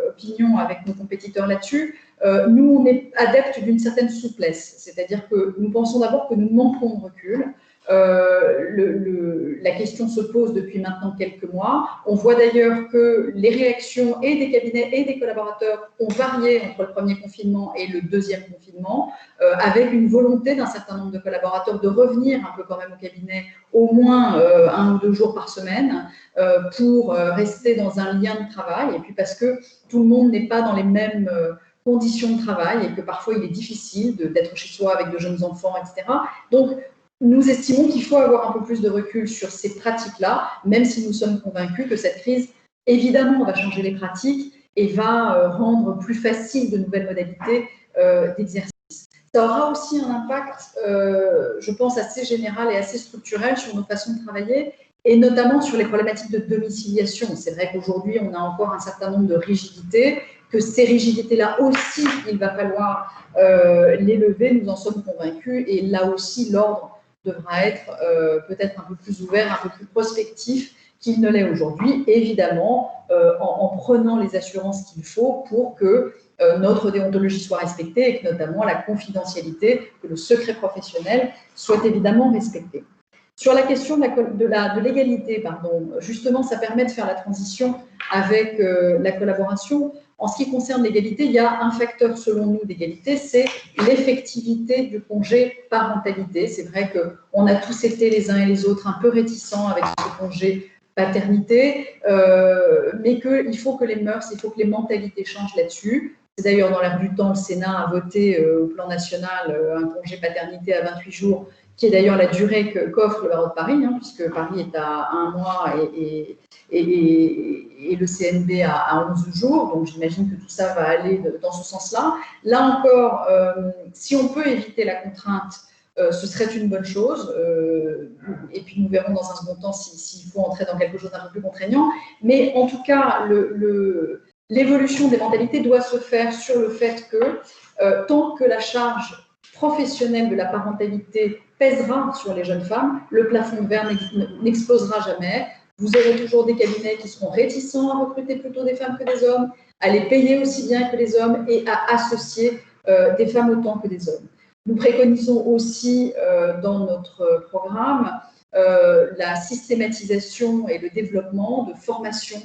opinion avec nos compétiteurs là-dessus. Nous, on est adeptes d'une certaine souplesse, c'est-à-dire que nous pensons d'abord que nous manquons de recul. La question se pose depuis maintenant quelques mois. On voit d'ailleurs que les réactions et des cabinets et des collaborateurs ont varié entre le premier confinement et le deuxième confinement, avec une volonté d'un certain nombre de collaborateurs de revenir un peu quand même au cabinet au moins 1 ou 2 jours par semaine pour rester dans un lien de travail, et puis parce que tout le monde n'est pas dans les mêmes conditions de travail et que parfois il est difficile d'être chez soi avec de jeunes enfants, etc. Donc, nous estimons qu'il faut avoir un peu plus de recul sur ces pratiques-là, même si nous sommes convaincus que cette crise, évidemment, va changer les pratiques et va rendre plus facile de nouvelles modalités d'exercice. Ça aura aussi un impact, je pense, assez général et assez structurel sur nos façons de travailler, et notamment sur les problématiques de domiciliation. C'est vrai qu'aujourd'hui, on a encore un certain nombre de rigidités, que ces rigidités-là aussi, il va falloir les lever, nous en sommes convaincus, et là aussi, l'ordre devra être peut-être un peu plus ouvert, un peu plus prospectif qu'il ne l'est aujourd'hui, évidemment en prenant les assurances qu'il faut pour que notre déontologie soit respectée et que notamment la confidentialité, que le secret professionnel soit évidemment respecté. Sur la question de l'égalité, justement, ça permet de faire la transition avec la collaboration. En ce qui concerne l'égalité, il y a un facteur, selon nous, d'égalité, c'est l'effectivité du congé parentalité. C'est vrai qu'on a tous été les uns et les autres un peu réticents avec ce congé paternité, mais qu'il faut que les mœurs, il faut que les mentalités changent là-dessus. C'est d'ailleurs dans l'air du temps, le Sénat a voté au plan national un congé paternité à 28 jours, qui est d'ailleurs la durée qu'offre le barreau de Paris, puisque Paris est à 1 mois et le CNB à 11 jours. Donc j'imagine que tout ça va aller dans ce sens-là. Là encore, si on peut éviter la contrainte, ce serait une bonne chose. Et puis nous verrons dans un second temps s'il faut entrer dans quelque chose d'un peu plus contraignant. Mais en tout cas, l'évolution des mentalités doit se faire sur le fait que tant que la charge professionnelle de la parentalité pèsera sur les jeunes femmes, le plafond de verre n'explosera jamais. Vous aurez toujours des cabinets qui seront réticents à recruter plutôt des femmes que des hommes, à les payer aussi bien que les hommes et à associer des femmes autant que des hommes. Nous préconisons aussi dans notre programme la systématisation et le développement de formations,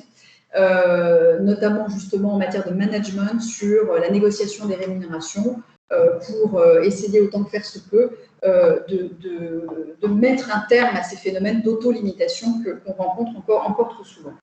notamment justement en matière de management sur la négociation des rémunérations, pour essayer autant que faire se peut de mettre un terme à ces phénomènes d'auto-limitation qu'on rencontre encore trop souvent.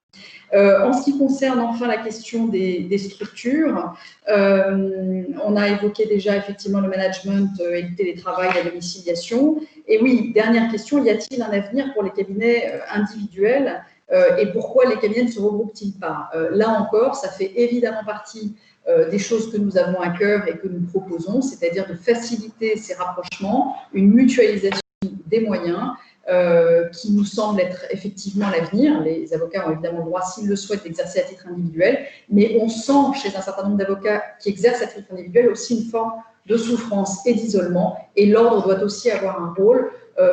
En ce qui concerne enfin la question des structures, on a évoqué déjà effectivement le management et le télétravail, la domiciliation. Et oui, dernière question, y a-t-il un avenir pour les cabinets individuels et pourquoi les cabinets ne se regroupent-ils pas? Là encore, ça fait évidemment partie des choses que nous avons à cœur et que nous proposons, c'est-à-dire de faciliter ces rapprochements, une mutualisation des moyens qui nous semble être effectivement l'avenir. Les avocats ont évidemment le droit, s'ils le souhaitent, d'exercer à titre individuel, mais on sent chez un certain nombre d'avocats qui exercent à titre individuel aussi une forme de souffrance et d'isolement, et l'ordre doit aussi avoir un rôle,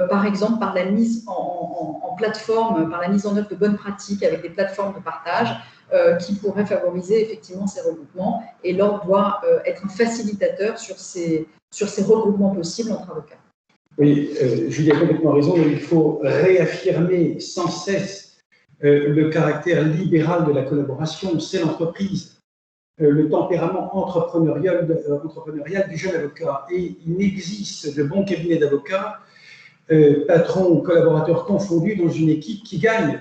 par exemple par la mise en plateforme, par la mise en œuvre de bonnes pratiques avec des plateformes de partage, qui pourrait favoriser effectivement ces regroupements, et l'ordre doit être un facilitateur sur ces regroupements possibles entre avocats. Oui, Julie a complètement raison, il faut réaffirmer sans cesse le caractère libéral de la collaboration, c'est l'entreprise, le tempérament entrepreneurial du jeune avocat, et il n'existe de bons cabinets d'avocats, patrons ou collaborateurs confondus, dans une équipe qui gagne.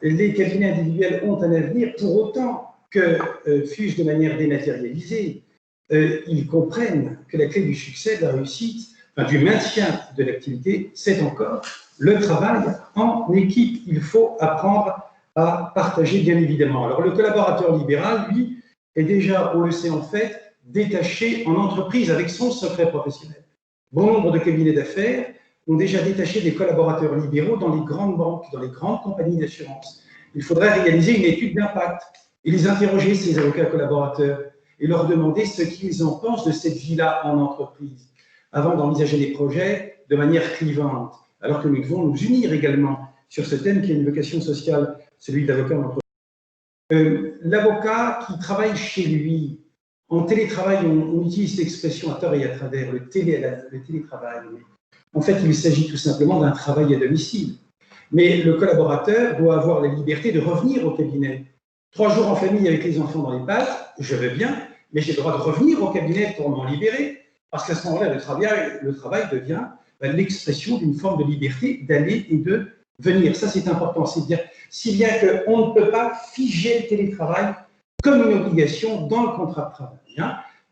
Les cabinets individuels ont un avenir, pour autant que, fût-ce de manière dématérialisée, ils comprennent que la clé du succès, de la réussite, du maintien de l'activité, c'est encore le travail en équipe. Il faut apprendre à partager, bien évidemment. Alors, le collaborateur libéral, lui, est déjà, on le sait en fait, détaché en entreprise avec son secret professionnel. Bon nombre de cabinets d'affaires ont déjà détaché des collaborateurs libéraux dans les grandes banques, dans les grandes compagnies d'assurance. Il faudrait réaliser une étude d'impact et les interroger, ces avocats collaborateurs, et leur demander ce qu'ils en pensent de cette vie-là en entreprise, avant d'envisager les projets de manière clivante, alors que nous devons nous unir également sur ce thème qui a une vocation sociale, celui de l'avocat en entreprise. L'avocat qui travaille chez lui, en télétravail, on utilise l'expression à tort et à travers, le télétravail. En fait, il s'agit tout simplement d'un travail à domicile. Mais le collaborateur doit avoir la liberté de revenir au cabinet. 3 jours en famille avec les enfants dans les pattes, je veux bien, mais j'ai le droit de revenir au cabinet pour m'en libérer. Parce qu'à ce moment-là, le travail devient l'expression d'une forme de liberté d'aller et de venir. Ça, c'est important. C'est dire, si bien qu'on ne peut pas figer le télétravail comme une obligation dans le contrat de travail.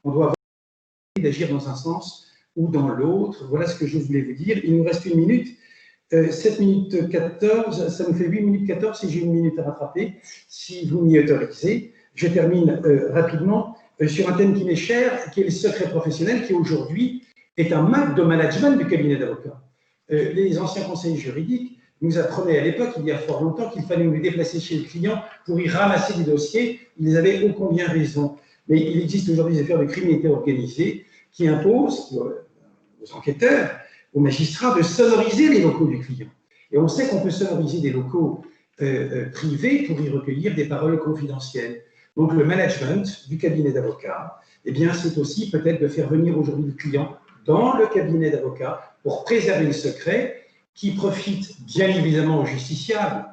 On doit avoir la liberté d'agir dans un sens ou dans l'autre. Voilà ce que je voulais vous dire. Il nous reste 1 minute. 7 minutes 14, ça nous fait 8 minutes 14 si j'ai 1 minute à rattraper, si vous m'y autorisez. Je termine rapidement sur un thème qui m'est cher, qui est le secret professionnel, qui aujourd'hui est un marque de management du cabinet d'avocats. Les anciens conseillers juridiques nous apprenaient à l'époque, il y a fort longtemps, qu'il fallait nous déplacer chez le client pour y ramasser des dossiers. Ils avaient ô combien raison. Mais il existe aujourd'hui des affaires de criminalité organisée qui imposent aux enquêteurs aux magistrats de sonoriser les locaux du client. Et on sait qu'on peut sonoriser des locaux privés pour y recueillir des paroles confidentielles. Donc le management du cabinet d'avocat, eh bien c'est aussi peut-être de faire venir aujourd'hui le client dans le cabinet d'avocat pour préserver le secret qui profite bien évidemment au justiciable,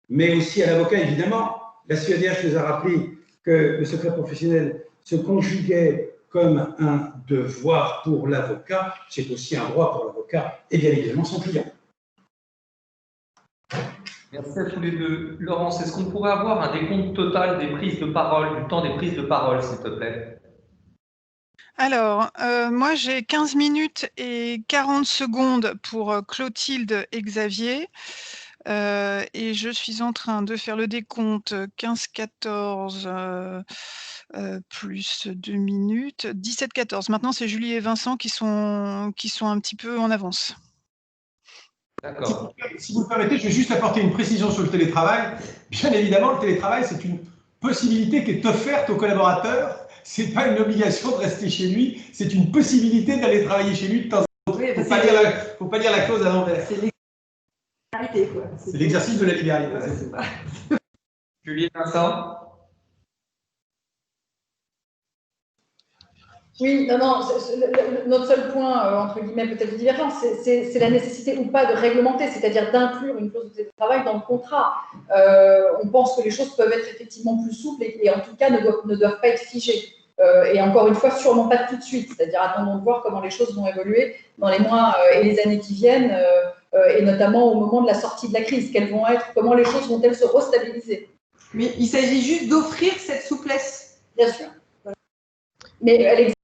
mais aussi à l'avocat évidemment. La CEDH nous a rappelé que le secret professionnel se conjuguait comme un devoir pour l'avocat, c'est aussi un droit pour l'avocat et bien évidemment son client. Merci à tous les deux. Laurence, est-ce qu'on pourrait avoir un décompte total des prises de parole, du temps des prises de parole, s'il te plaît? Alors, moi j'ai 15 minutes et 40 secondes pour Clotilde et Xavier. Et je suis en train de faire le décompte 15-14 plus 2 minutes, 17-14. Maintenant, c'est Julie et Vincent qui sont un petit peu en avance. D'accord. Si vous le permettez, je vais juste apporter une précision sur le télétravail. Bien évidemment, le télétravail, c'est une possibilité qui est offerte aux collaborateurs. Ce n'est pas une obligation de rester chez lui, c'est une possibilité d'aller travailler chez lui de temps en temps. Il ne faut pas lire la clause à l'envers. C'est l'exercice de la liberté. Julie et Vincent? Oui, non, notre seul point, entre guillemets, peut-être de divergence, c'est la nécessité ou pas de réglementer, c'est-à-dire d'inclure une clause de télétravail dans le contrat. On pense que les choses peuvent être effectivement plus souples et en tout cas ne doivent pas être figées. Et encore une fois, sûrement pas tout de suite, c'est-à-dire attendons de voir comment les choses vont évoluer dans les mois et les années qui viennent, et notamment au moment de la sortie de la crise. Quelles vont être, comment les choses vont-elles se restabiliser? Mais il s'agit juste d'offrir cette souplesse. Bien sûr. Mais elle existe.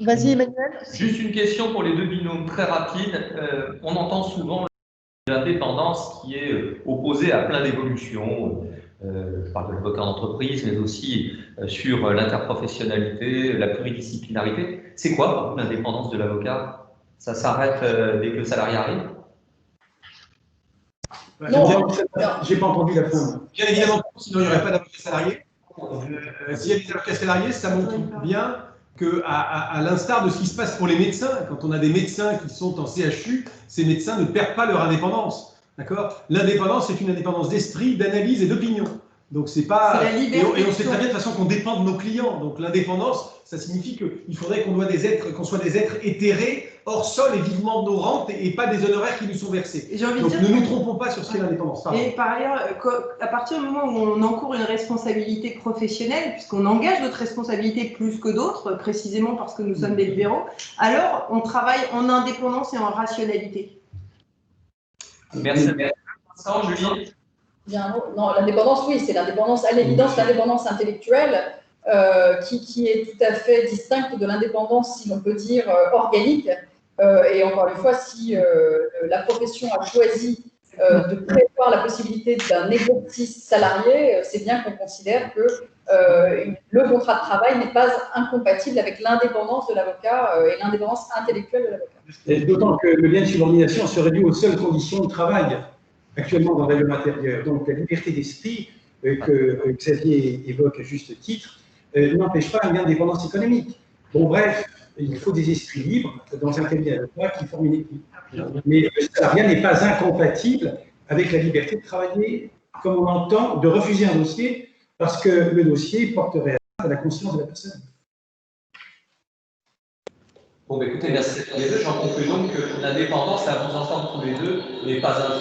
Vas-y, Emmanuel. Juste une question pour les deux binômes très rapide. On entend souvent l'indépendance qui est opposée à plein d'évolutions. Je parle de l'avocat d'entreprise, mais aussi sur l'interprofessionnalité, la pluridisciplinarité. C'est quoi pour vous l'indépendance de l'avocat? Ça s'arrête dès que le salarié arrive? Non. J'ai pas entendu la fin. Bien évidemment, sinon il n'y aurait pas d'avocat salarié. S'il y a des avocats salariés, ça montre bien qu'à l'instar de ce qui se passe pour les médecins, quand on a des médecins qui sont en CHU, ces médecins ne perdent pas leur indépendance. D'accord? L'indépendance, c'est une indépendance d'esprit, d'analyse et d'opinion. Donc, c'est pas. Et on sait très bien de toute façon qu'on dépend de nos clients. Donc, l'indépendance, ça signifie qu'il faudrait qu'on soit des êtres éthérés, hors sol et vivement de nos rentes et pas des honoraires qui nous sont versés. Donc, ne nous trompons pas sur ce qu'est l'indépendance. Et par ailleurs, à partir du moment où on encourt une responsabilité professionnelle, puisqu'on engage notre responsabilité plus que d'autres, précisément parce que nous sommes des libéraux, alors on travaille en indépendance et en rationalité. Merci. Vincent, Julie? Bien, non, l'indépendance, oui, c'est l'indépendance, à l'évidence, l'indépendance intellectuelle qui est tout à fait distincte de l'indépendance, si l'on peut dire, organique. Et encore une fois, si la profession a choisi de prévoir la possibilité d'un exercice salarié, c'est bien qu'on considère que le contrat de travail n'est pas incompatible avec l'indépendance de l'avocat et l'indépendance intellectuelle de l'avocat. D'autant que le lien de subordination se réduit aux seules conditions de travail actuellement dans le règlement intérieur. Donc la liberté d'esprit que Xavier évoque à juste titre n'empêche pas une indépendance économique. Bon, bref, il faut des esprits libres dans un cabinet d'avocats qui forment une équipe. Mais le salariat n'est pas incompatible avec la liberté de travailler, comme on entend, de refuser un dossier parce que le dossier porterait à la conscience de la personne. Bon, bah, écoutez, merci à tous les deux. J'en conclus donc que l'indépendance, à vous entendre tous les deux, n'est pas un.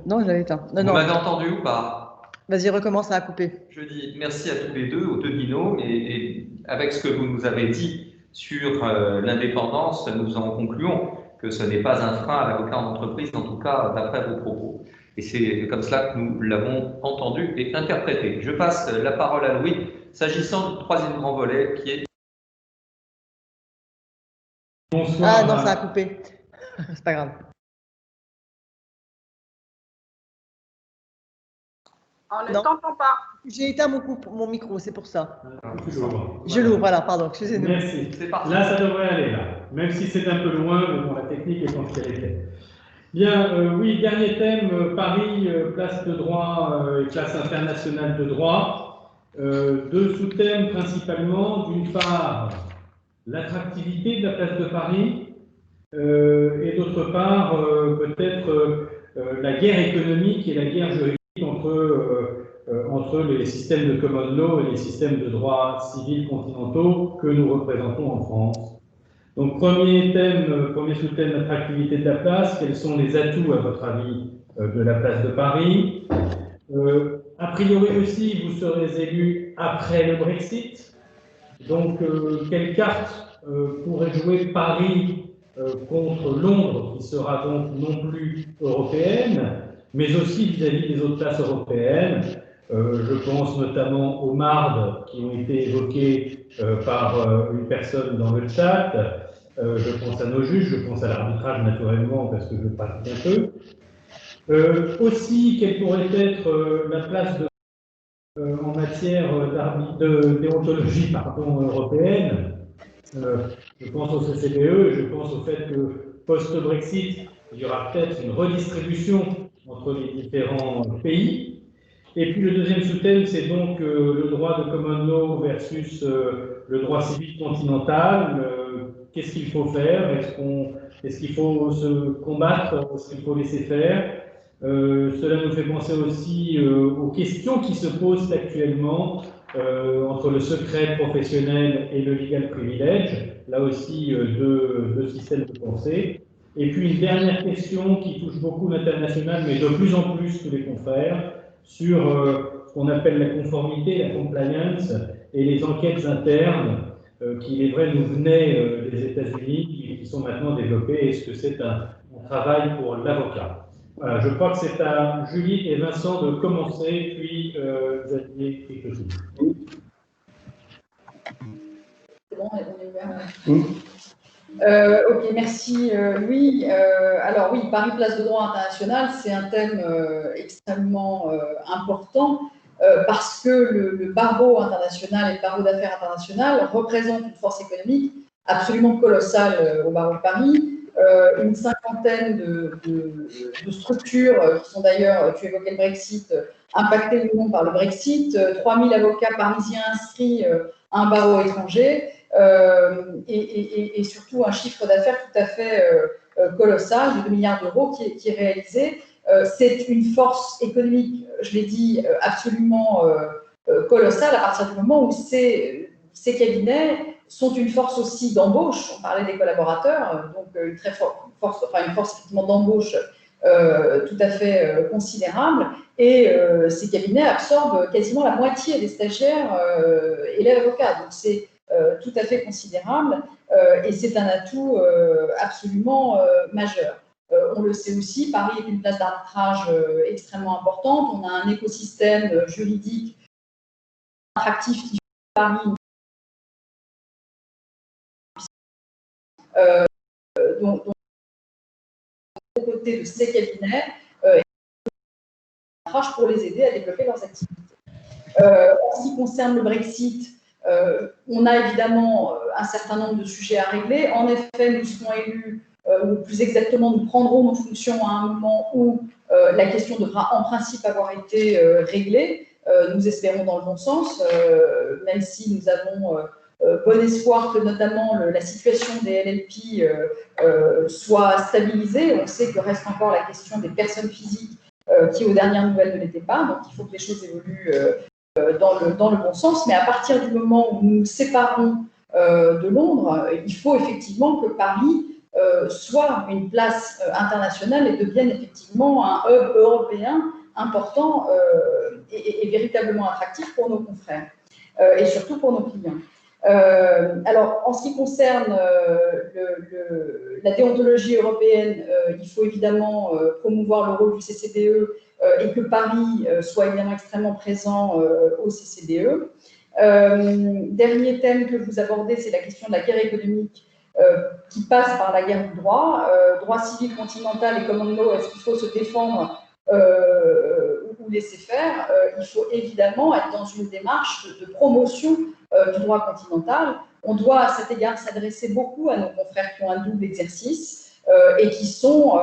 Non, je l'avais éteint. Vous m'avez entendu ou pas? Vas-y, recommence, ça a coupé. Je dis merci à tous les deux, aux deux binômes, et avec ce que vous nous avez dit sur l'indépendance, nous en concluons que ce n'est pas un frein à l'avocat en entreprise, en tout cas d'après vos propos. Et c'est comme cela que nous l'avons entendu et interprété. Je passe la parole à Louis, s'agissant du troisième grand volet qui est... Bonsoir. Ah non, ça a coupé. C'est pas grave. On ne t'entend pas. J'ai éteint mon micro, c'est pour ça. Je l'ouvre, voilà, pardon, excusez-nous. Merci. Là, ça devrait aller, là. Même si c'est un peu loin, mais bon, la technique est en ce qu'elle était. Bien, oui, dernier thème, Paris, place de droit et classe internationale de droit. deux sous-thèmes principalement. D'une part, l'attractivité de la place de Paris, et d'autre part, peut-être la guerre économique et la guerre juridique entre les systèmes de common law et les systèmes de droit civil continentaux que nous représentons en France. Donc, premier sous-thème, l'attractivité de la place. Quels sont les atouts, à votre avis, de la place de Paris? A priori aussi, vous serez élu après le Brexit. Donc, quelle carte pourrait jouer Paris contre Londres, qui sera donc non plus européenne, mais aussi vis-à-vis des autres places européennes? Je pense notamment aux mardes qui ont été évoquées par une personne dans le chat. Je pense à nos juges, je pense à l'arbitrage naturellement, parce que je pratique un peu. Aussi, quelle pourrait être la place en matière de déontologie européenne? Je pense au CCBE, je pense au fait que post-Brexit, il y aura peut-être une redistribution entre les différents pays. Et puis le deuxième sous-thème, c'est donc le droit de common law versus le droit civil continental. Qu'est-ce qu'il faut faire? Est-ce qu'il faut se combattre? Est-ce qu'il faut laisser faire? Cela nous fait penser aussi aux questions qui se posent actuellement entre le secret professionnel et le legal privilege. Là aussi, deux systèmes de pensée. Et puis une dernière question qui touche beaucoup l'international, mais de plus en plus tous les confrères, sur ce qu'on appelle la conformité, la compliance, et les enquêtes internes qui, il est vrai, nous venaient des États-Unis et qui sont maintenant développées. Est-ce que c'est un travail pour l'avocat? Voilà, je crois que c'est à Julie et Vincent de commencer, puis Xavier et Clotilde. C'est bon, on est ouvert. Ok, merci Louis. Alors oui, Paris Place de droit international, c'est un thème extrêmement important parce que le barreau international et le barreau d'affaires international représentent une force économique absolument colossale au barreau de Paris. Une cinquantaine de structures qui sont d'ailleurs, tu évoquais le Brexit, impactées ou non par le Brexit, 3000 avocats parisiens inscrits à un barreau étranger. Et surtout un chiffre d'affaires tout à fait colossal de 2 milliards d'euros qui est réalisé. C'est une force économique, je l'ai dit, absolument colossale à partir du moment où ces cabinets sont une force aussi d'embauche. On parlait des collaborateurs, donc une force effectivement d'embauche tout à fait considérable. Et ces cabinets absorbent quasiment la moitié des stagiaires élèves avocats. Donc c'est tout à fait considérable et c'est un atout absolument majeur. On le sait aussi, Paris est une place d'arbitrage extrêmement importante. On a un écosystème juridique attractif qui fait Paris. Donc, aux côtés de ces cabinets, pour les aider à développer leurs activités. En ce qui concerne le Brexit, on a évidemment un certain nombre de sujets à régler. En effet, nous serons élus, ou plus exactement, nous prendrons nos fonctions à un moment où la question devra en principe avoir été réglée. Nous espérons dans le bon sens, même si nous avons bon espoir que notamment la situation des LLP soit stabilisée. On sait que reste encore la question des personnes physiques qui, aux dernières nouvelles, ne l'étaient pas. Donc, il faut que les choses évoluent dans le bon sens, mais à partir du moment où nous nous séparons de Londres, il faut effectivement que Paris soit une place internationale et devienne effectivement un hub européen important et véritablement attractif pour nos confrères et surtout pour nos clients. Alors, en ce qui concerne la déontologie européenne, il faut évidemment promouvoir le rôle du CCBE et que Paris soit évidemment extrêmement présent au CCBE. Dernier thème que vous abordez, c'est la question de la guerre économique qui passe par la guerre du droit. Droit civil continental et common law, est-ce qu'il faut se défendre ou laisser faire? Il faut évidemment être dans une démarche de promotion du droit continental. On doit à cet égard s'adresser beaucoup à nos confrères qui ont un double exercice et qui sont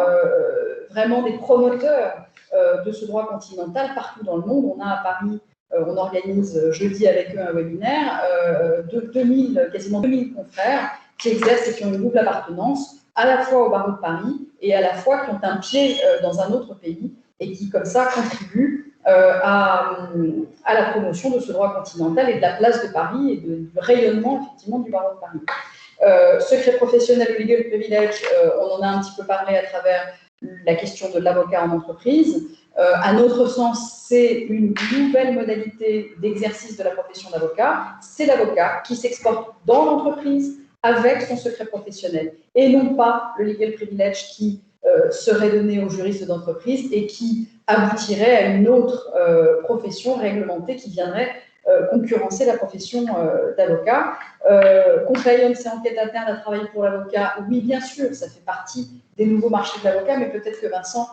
vraiment des promoteurs de ce droit continental partout dans le monde. On a à Paris On organise jeudi avec eux un webinaire de quasiment 2000 confrères qui exercent et qui ont une double appartenance à la fois au barreau de Paris et à la fois qui ont un pied dans un autre pays et qui, comme ça, contribuent à la promotion de ce droit continental et de la place de Paris et du rayonnement, effectivement, du barreau de Paris. Secret professionnel ou legal privilege, on en a un petit peu parlé à travers la question de l'avocat en entreprise. À notre sens, c'est une nouvelle modalité d'exercice de la profession d'avocat. C'est l'avocat qui s'exporte dans l'entreprise avec son secret professionnel et non pas le legal privilege qui serait donné aux juristes d'entreprise et qui aboutirait à une autre profession réglementée qui viendrait concurrencer la profession d'avocat. Compliance et enquête interne à travailler pour l'avocat, oui, bien sûr, ça fait partie des nouveaux marchés de l'avocat, mais peut-être que Vincent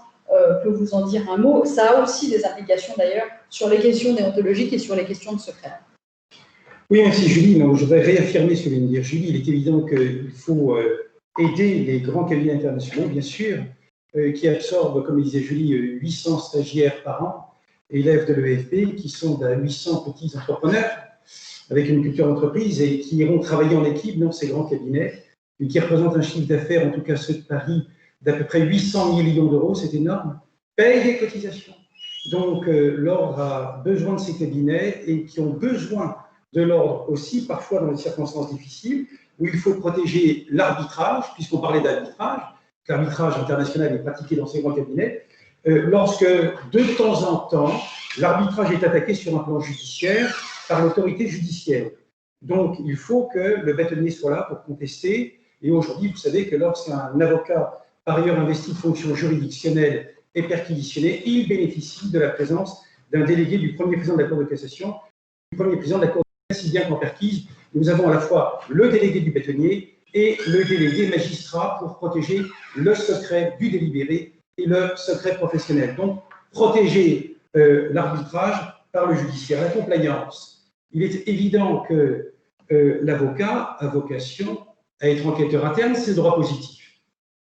peut vous en dire un mot. Ça a aussi des implications d'ailleurs sur les questions déontologiques et sur les questions de secret. Oui, merci Julie. Non, je voudrais réaffirmer ce que vient de dire Julie. Il est évident qu'il faut aider les grands cabinets internationaux, bien sûr, qui absorbent, comme disait Julie, 800 stagiaires par an, élèves de l'EFP, qui sont 800 petits entrepreneurs avec une culture d'entreprise et qui iront travailler en équipe dans ces grands cabinets et qui représentent un chiffre d'affaires, en tout cas ceux de Paris, d'à peu près 800 millions d'euros, c'est énorme, payent des cotisations. Donc, l'ordre a besoin de ces cabinets et qui ont besoin de l'ordre aussi, parfois dans des circonstances difficiles, où il faut protéger l'arbitrage, puisqu'on parlait d'arbitrage, l'arbitrage international est pratiqué dans ces grands cabinets, lorsque, de temps en temps, l'arbitrage est attaqué sur un plan judiciaire par l'autorité judiciaire. Donc, il faut que le bâtonnier soit là pour contester. Et aujourd'hui, vous savez que lorsqu'un avocat, par ailleurs investi de fonctions juridictionnelles, est perquisitionné, il bénéficie de la présence d'un délégué du premier président de la Cour de cassation, du premier président de la Cour de cassation, si bien qu'en perquise, nous avons à la fois le délégué du bâtonnier et le délégué magistrat pour protéger le secret du délibéré et le secret professionnel. Donc, protéger l'arbitrage par le judiciaire. La compliance. Il est évident que l'avocat a vocation à être enquêteur interne, c'est le droit positif.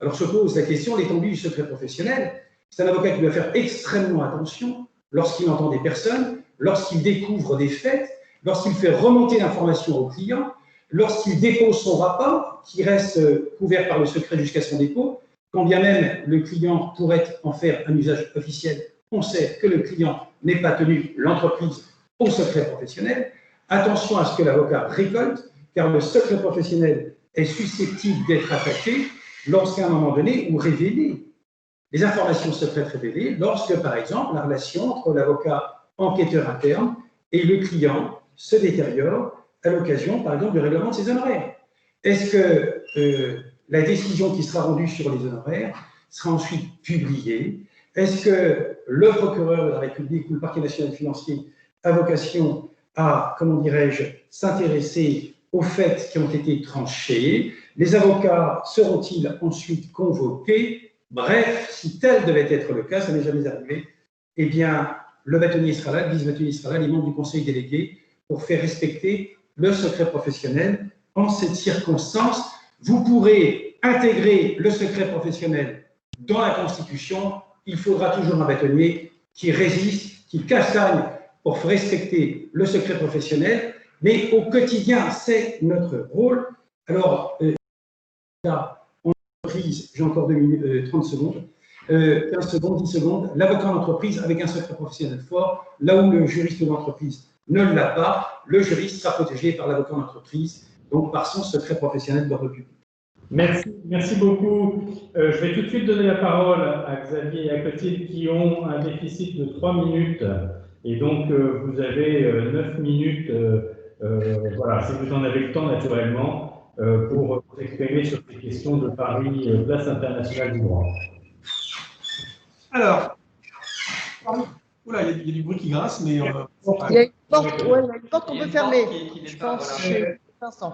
Alors se pose la question de l'étendue du secret professionnel. C'est un avocat qui doit faire extrêmement attention lorsqu'il entend des personnes, lorsqu'il découvre des faits, lorsqu'il fait remonter l'information au client, lorsqu'il dépose son rapport, qui reste couvert par le secret jusqu'à son dépôt, quand bien même le client pourrait en faire un usage officiel, on sait que le client n'est pas tenu, l'entreprise, au secret professionnel. Attention à ce que l'avocat récolte, car le secret professionnel est susceptible d'être attaqué lorsqu'à un moment donné, ou révélé, les informations secrètes révélées, lorsque, par exemple, la relation entre l'avocat enquêteur interne et le client se détériore à l'occasion, par exemple, du règlement de ses honoraires. Est-ce que la décision qui sera rendue sur les honoraires sera ensuite publiée? Est-ce que le procureur de la République ou le parquet national financier a vocation à, comment dirais-je, s'intéresser aux faits qui ont été tranchés? Les avocats seront-ils ensuite convoqués? Bref, si tel devait être le cas, ça n'est jamais arrivé, eh bien, le bâtonnier sera là, le vice-bâtonnier sera là, les membres du conseil délégué, pour faire respecter le secret professionnel. En cette circonstance, vous pourrez intégrer le secret professionnel dans la Constitution. Il faudra toujours un bâtonnier qui résiste, qui cassagne pour faire respecter le secret professionnel. Mais au quotidien, c'est notre rôle. Alors, là, en entreprise, j'ai encore 30 secondes, 15 secondes, 10 secondes, l'avocat en entreprise avec un secret professionnel fort, là où le juriste d'entreprise ne l'a pas, le juriste sera protégé par l'avocat en entreprise, donc par son secret professionnel d'ordre public. Merci beaucoup. Je vais tout de suite donner la parole à Xavier et à Clotilde qui ont un déficit de 3 minutes. Et donc, vous avez 9 minutes, voilà, si vous en avez le temps naturellement, pour vous exprimer sur ces questions de Paris, place internationale du droit. Alors, oula, il y a du bruit qui grince, mais... il y a une porte qu'on peut fermer, je pense, chez Vincent.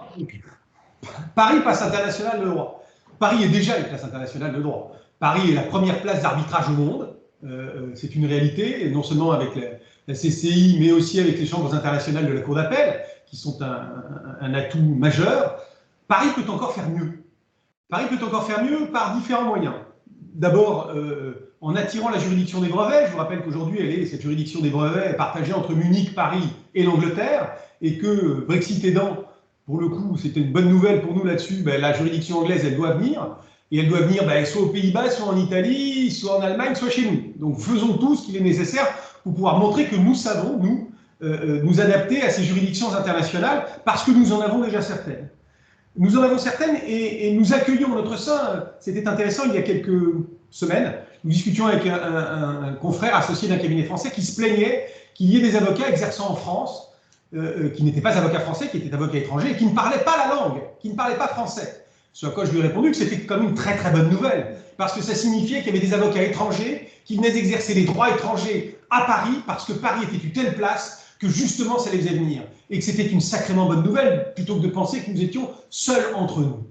Paris, place internationale de droit. Paris est déjà une place internationale de droit. Paris est la première place d'arbitrage au monde. C'est une réalité, et non seulement avec la CCI, mais aussi avec les chambres internationales de la Cour d'appel, qui sont un atout majeur. Paris peut encore faire mieux. Paris peut encore faire mieux par différents moyens. d'abord en attirant la juridiction des brevets. Je vous rappelle qu'aujourd'hui, cette juridiction des brevets est partagée entre Munich, Paris et l'Angleterre, et que Brexit aidant, pour le coup, c'était une bonne nouvelle pour nous là-dessus, la juridiction anglaise, elle doit venir, et elle doit venir soit aux Pays-Bas, soit en Italie, soit en Allemagne, soit chez nous. Donc faisons tout ce qu'il est nécessaire pour pouvoir montrer que nous savons, nous adapter à ces juridictions internationales, parce que nous en avons déjà certaines. Nous en avons certaines et nous accueillons en notre sein, c'était intéressant, il y a quelques semaines, nous discutions avec un confrère associé d'un cabinet français qui se plaignait qu'il y ait des avocats exerçant en France, qui n'étaient pas avocats français, qui étaient avocats étrangers et qui ne parlaient pas la langue, qui ne parlaient pas français. Ce à quoi je lui ai répondu que c'était quand même une très très bonne nouvelle, parce que ça signifiait qu'il y avait des avocats étrangers qui venaient exercer les droits étrangers à Paris, parce que Paris était une telle place que justement ça les faisait venir, et que c'était une sacrément bonne nouvelle, plutôt que de penser que nous étions seuls entre nous.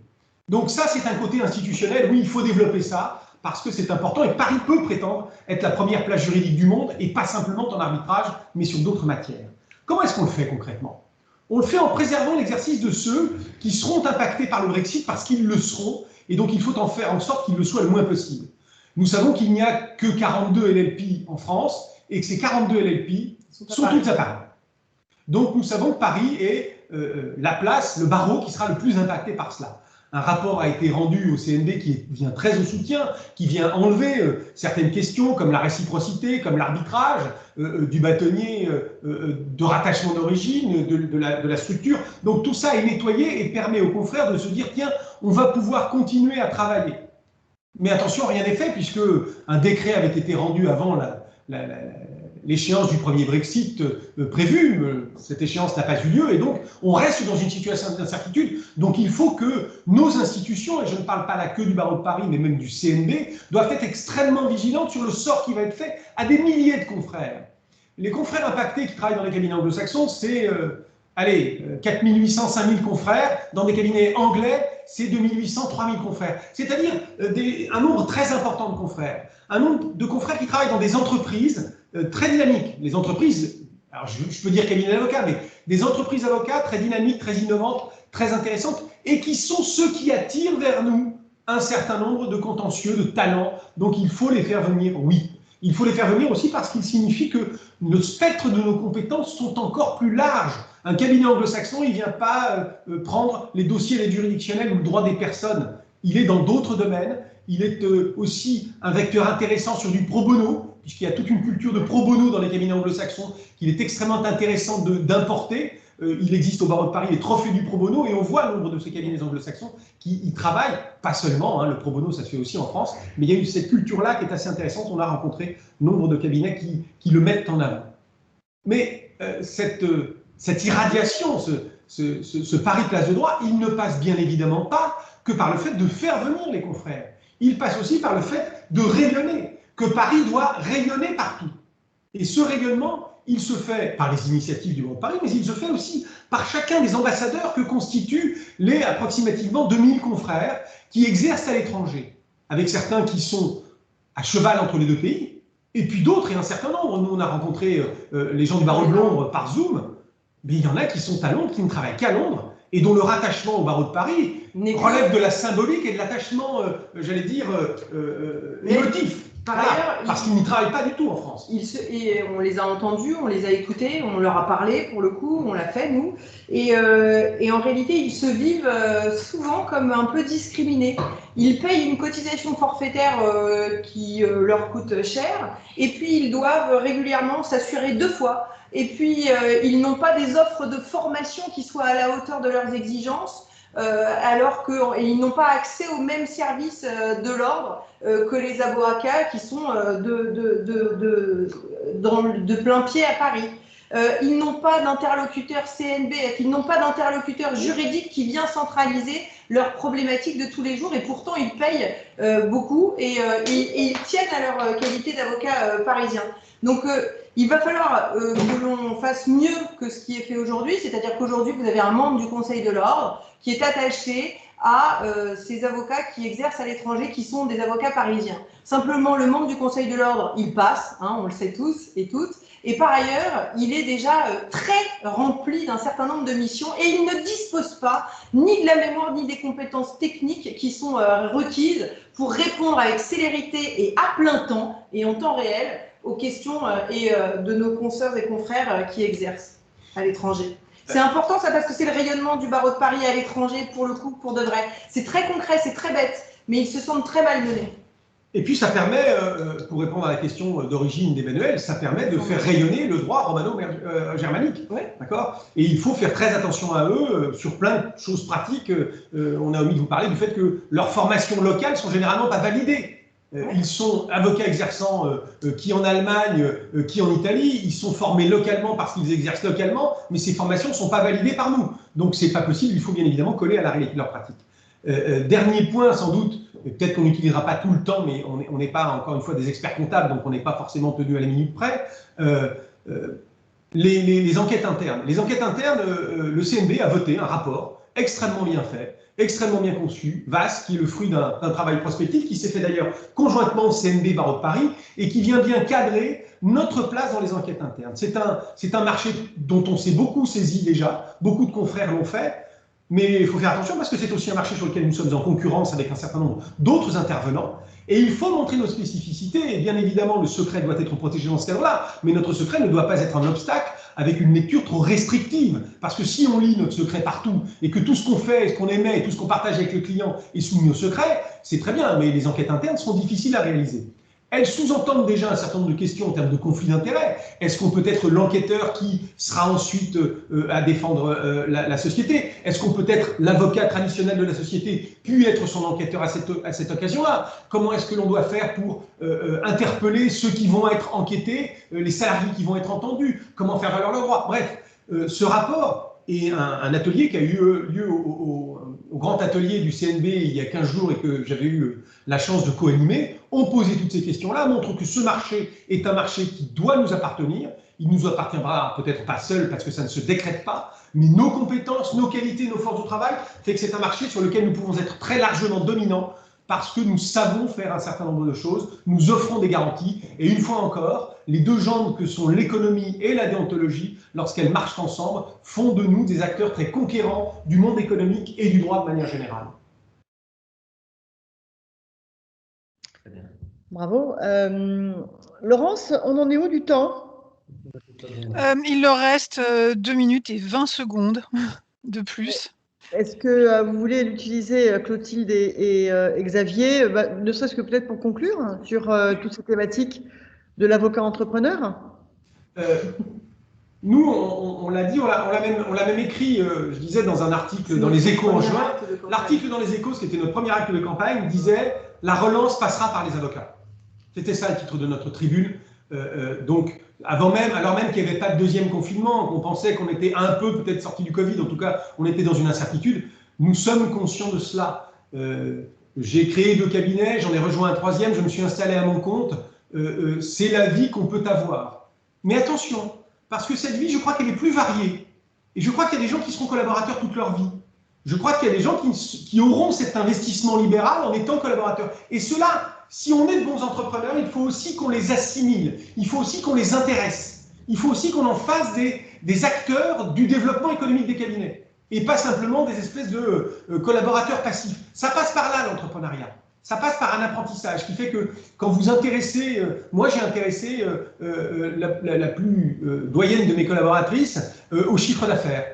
Donc ça, c'est un côté institutionnel, oui, il faut développer ça, parce que c'est important, et Paris peut prétendre être la première place juridique du monde, et pas simplement en arbitrage, mais sur d'autres matières. Comment est-ce qu'on le fait concrètement? On le fait en préservant l'exercice de ceux qui seront impactés par le Brexit, parce qu'ils le seront, et donc il faut en faire en sorte qu'ils le soient le moins possible. Nous savons qu'il n'y a que 42 LLP en France, et que ces 42 LLP sont toutes à Paris. Donc nous savons que Paris est la place, le barreau qui sera le plus impacté par cela. Un rapport a été rendu au CNB qui vient très au soutien, qui vient enlever certaines questions comme la réciprocité, comme l'arbitrage, du bâtonnier de rattachement d'origine, de la structure. Donc tout ça est nettoyé et permet aux confrères de se dire tiens, on va pouvoir continuer à travailler. Mais attention, rien n'est fait puisque un décret avait été rendu avant l'échéance du premier Brexit prévu. Cette échéance n'a pas eu lieu et donc on reste dans une situation d'incertitude. Donc il faut que nos institutions, et je ne parle pas là que du barreau de Paris, mais même du CNB, doivent être extrêmement vigilantes sur le sort qui va être fait à des milliers de confrères. Les confrères impactés qui travaillent dans les cabinets anglo-saxons, c'est 4800, 5000 confrères. Dans des cabinets anglais, c'est 2800, 3000 confrères. C'est-à-dire un nombre très important de confrères. Un nombre de confrères qui travaillent dans des entreprises très dynamiques. Les entreprises, alors je peux dire cabinet d'avocats, mais des entreprises avocats très dynamiques, très innovantes, très intéressantes, et qui sont ceux qui attirent vers nous un certain nombre de contentieux, de talents. Donc il faut les faire venir, oui. Il faut les faire venir aussi parce qu'il signifie que le spectre de nos compétences sont encore plus larges. Un cabinet anglo-saxon, il ne vient pas prendre les dossiers les juridictionnels ou le droit des personnes. Il est dans d'autres domaines. Il est aussi un vecteur intéressant sur du pro bono, puisqu'il y a toute une culture de pro bono dans les cabinets anglo-saxons qu'il est extrêmement intéressant d'importer. Il existe au barreau de Paris les trophées du pro bono et on voit le nombre de ces cabinets anglo-saxons qui y travaillent, pas seulement, le pro bono ça se fait aussi en France, mais il y a eu cette culture-là qui est assez intéressante. On a rencontré nombre de cabinets qui le mettent en avant. Mais cette irradiation, ce pari place de droit, il ne passe bien évidemment pas que par le fait de faire venir les confrères. Il passe aussi par le fait de rayonner, que Paris doit rayonner partout. Et ce rayonnement, il se fait par les initiatives du barreau de Paris, mais il se fait aussi par chacun des ambassadeurs que constituent les approximativement 2000 confrères qui exercent à l'étranger, avec certains qui sont à cheval entre les deux pays, et puis d'autres, et un certain nombre. Nous, on a rencontré les gens du barreau de Londres par Zoom, mais il y en a qui sont à Londres, qui ne travaillent qu'à Londres, et dont le rattachement au barreau de Paris relève de la symbolique et de l'attachement, j'allais dire, émotif. Par ailleurs, parce qu'ils n'y travaillent pas du tout en France. Et on les a entendus, on les a écoutés, on leur a parlé pour le coup, on l'a fait nous. Et en réalité, ils se vivent souvent comme un peu discriminés. Ils payent une cotisation forfaitaire qui leur coûte cher, et puis ils doivent régulièrement s'assurer 2 fois. Et puis ils n'ont pas des offres de formation qui soient à la hauteur de leurs exigences. Alors qu'ils n'ont pas accès aux mêmes services de l'ordre que les avocats qui sont de plein pied à Paris. Ils n'ont pas d'interlocuteur CNBF, ils n'ont pas d'interlocuteur juridique qui vient centraliser leurs problématiques de tous les jours et pourtant ils payent beaucoup et ils tiennent à leur qualité d'avocat parisien. Donc il va falloir que l'on fasse mieux que ce qui est fait aujourd'hui, c'est-à-dire qu'aujourd'hui vous avez un membre du Conseil de l'ordre qui est attaché à ces avocats qui exercent à l'étranger, qui sont des avocats parisiens. Simplement, le membre du Conseil de l'Ordre, il passe, hein, on le sait tous et toutes, et par ailleurs, il est déjà très rempli d'un certain nombre de missions et il ne dispose pas ni de la mémoire ni des compétences techniques qui sont requises pour répondre avec célérité et à plein temps et en temps réel aux questions de nos consoeurs et confrères qui exercent à l'étranger. C'est important ça parce que c'est le rayonnement du barreau de Paris à l'étranger pour le coup, pour de vrai. C'est très concret, c'est très bête, mais ils se sentent très malmenés. Et puis ça permet, pour répondre à la question d'origine d'Emmanuel, ça permet de faire rayonner le droit romano-germanique. Ouais. D'accord ? Et il faut faire très attention à eux sur plein de choses pratiques. On a omis de vous parler du fait que leurs formations locales ne sont généralement pas validées. Ils sont avocats exerçant qui en Allemagne, qui en Italie. Ils sont formés localement parce qu'ils exercent localement, mais ces formations ne sont pas validées par nous. Donc ce n'est pas possible, il faut bien évidemment coller à la réalité de leur pratique. Dernier point, sans doute, peut-être qu'on n'utilisera pas tout le temps, mais on n'est pas, encore une fois, des experts comptables, donc on n'est pas forcément tenu à la minute près. Les enquêtes internes. Les enquêtes internes, le CNB a voté un rapport extrêmement bien fait, extrêmement bien conçu, vaste, qui est le fruit d'un travail prospectif qui s'est fait d'ailleurs conjointement au CNB Barreau de Paris et qui vient bien cadrer notre place dans les enquêtes internes. C'est un marché dont on s'est beaucoup saisi déjà, beaucoup de confrères l'ont fait. Mais il faut faire attention parce que c'est aussi un marché sur lequel nous sommes en concurrence avec un certain nombre d'autres intervenants. Et il faut montrer nos spécificités. Et bien évidemment, le secret doit être protégé dans ce cadre-là. Mais notre secret ne doit pas être un obstacle avec une lecture trop restrictive. Parce que si on lit notre secret partout et que tout ce qu'on fait, ce qu'on émet et tout ce qu'on partage avec le client est soumis au secret, c'est très bien. Mais les enquêtes internes sont difficiles à réaliser. Elles sous-entendent déjà un certain nombre de questions en termes de conflit d'intérêts. Est-ce qu'on peut être l'enquêteur qui sera ensuite à défendre la société? Est-ce qu'on peut être l'avocat traditionnel de la société puis être son enquêteur à cette occasion-là? Comment est-ce que l'on doit faire pour interpeller ceux qui vont être enquêtés, les salariés qui vont être entendus? Comment faire valoir leurs droits? Bref, ce rapport est un atelier qui a eu lieu au grand atelier du CNB il y a 15 jours et que j'avais eu la chance de co-animer, ont posé toutes ces questions-là, montrent que ce marché est un marché qui doit nous appartenir. Il nous appartiendra peut-être pas seul parce que ça ne se décrète pas, mais nos compétences, nos qualités, nos forces de travail fait que c'est un marché sur lequel nous pouvons être très largement dominants parce que nous savons faire un certain nombre de choses, nous offrons des garanties et une fois encore, les deux jambes que sont l'économie et la déontologie, lorsqu'elles marchent ensemble, font de nous des acteurs très conquérants du monde économique et du droit de manière générale. Bravo. Laurence, on en est où du temps? Il leur reste 2 minutes et 20 secondes de plus. Est-ce que vous voulez l'utiliser, Clotilde et Xavier, ne serait-ce que peut-être pour conclure sur toutes ces thématiques de l'avocat entrepreneur? Nous, on l'a dit, on l'a même écrit, je disais dans un article dans les Échos en juin. L'article dans les Échos, ce qui était notre premier acte de campagne, disait « La relance passera par les avocats ». C'était ça le titre de notre tribune. Donc, alors même qu'il n'y avait pas de deuxième confinement, qu'on pensait qu'on était un peu peut-être sorti du Covid, en tout cas, on était dans une incertitude, nous sommes conscients de cela. J'ai créé 2 cabinets, j'en ai rejoint un 3e, je me suis installé à mon compte. C'est la vie qu'on peut avoir. Mais attention, parce que cette vie, je crois qu'elle est plus variée. Et je crois qu'il y a des gens qui seront collaborateurs toute leur vie. Je crois qu'il y a des gens qui auront cet investissement libéral en étant collaborateurs. Et cela, si on est de bons entrepreneurs, il faut aussi qu'on les assimile. Il faut aussi qu'on les intéresse. Il faut aussi qu'on en fasse des acteurs du développement économique des cabinets. Et pas simplement des espèces de collaborateurs passifs. Ça passe par là, l'entrepreneuriat. Ça passe par un apprentissage qui fait que quand vous intéressez, moi j'ai intéressé la plus doyenne de mes collaboratrices au chiffre d'affaires.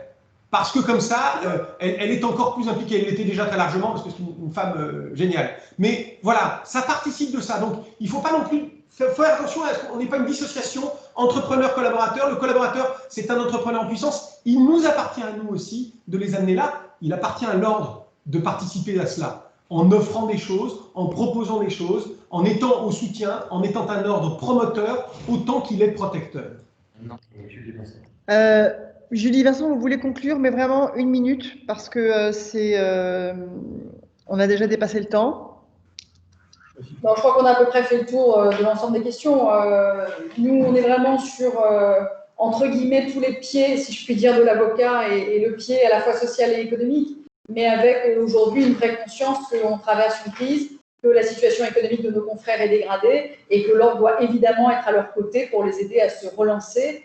Parce que comme ça, elle est encore plus impliquée. Elle l'était déjà très largement parce que c'est une femme géniale. Mais voilà, ça participe de ça. Donc il ne faut pas non plus faire attention à ce qu'on n'ait pas une dissociation entrepreneur-collaborateur. Le collaborateur, c'est un entrepreneur en puissance. Il nous appartient à nous aussi de les amener là. Il appartient à l'ordre de participer à cela. En offrant des choses, en proposant des choses, en étant au soutien, en étant un ordre promoteur, autant qu'il est protecteur. Julie Vincent, vous voulez conclure, mais vraiment 1 minute, parce que on a déjà dépassé le temps. Non, je crois qu'on a à peu près fait le tour de l'ensemble des questions. Nous, on est vraiment sur, entre guillemets, tous les pieds, si je puis dire, de l'avocat et le pied à la fois social et économique. mais avec aujourd'hui une vraie conscience qu'on traverse une crise, que la situation économique de nos confrères est dégradée et que l'ordre doit évidemment être à leur côté pour les aider à se relancer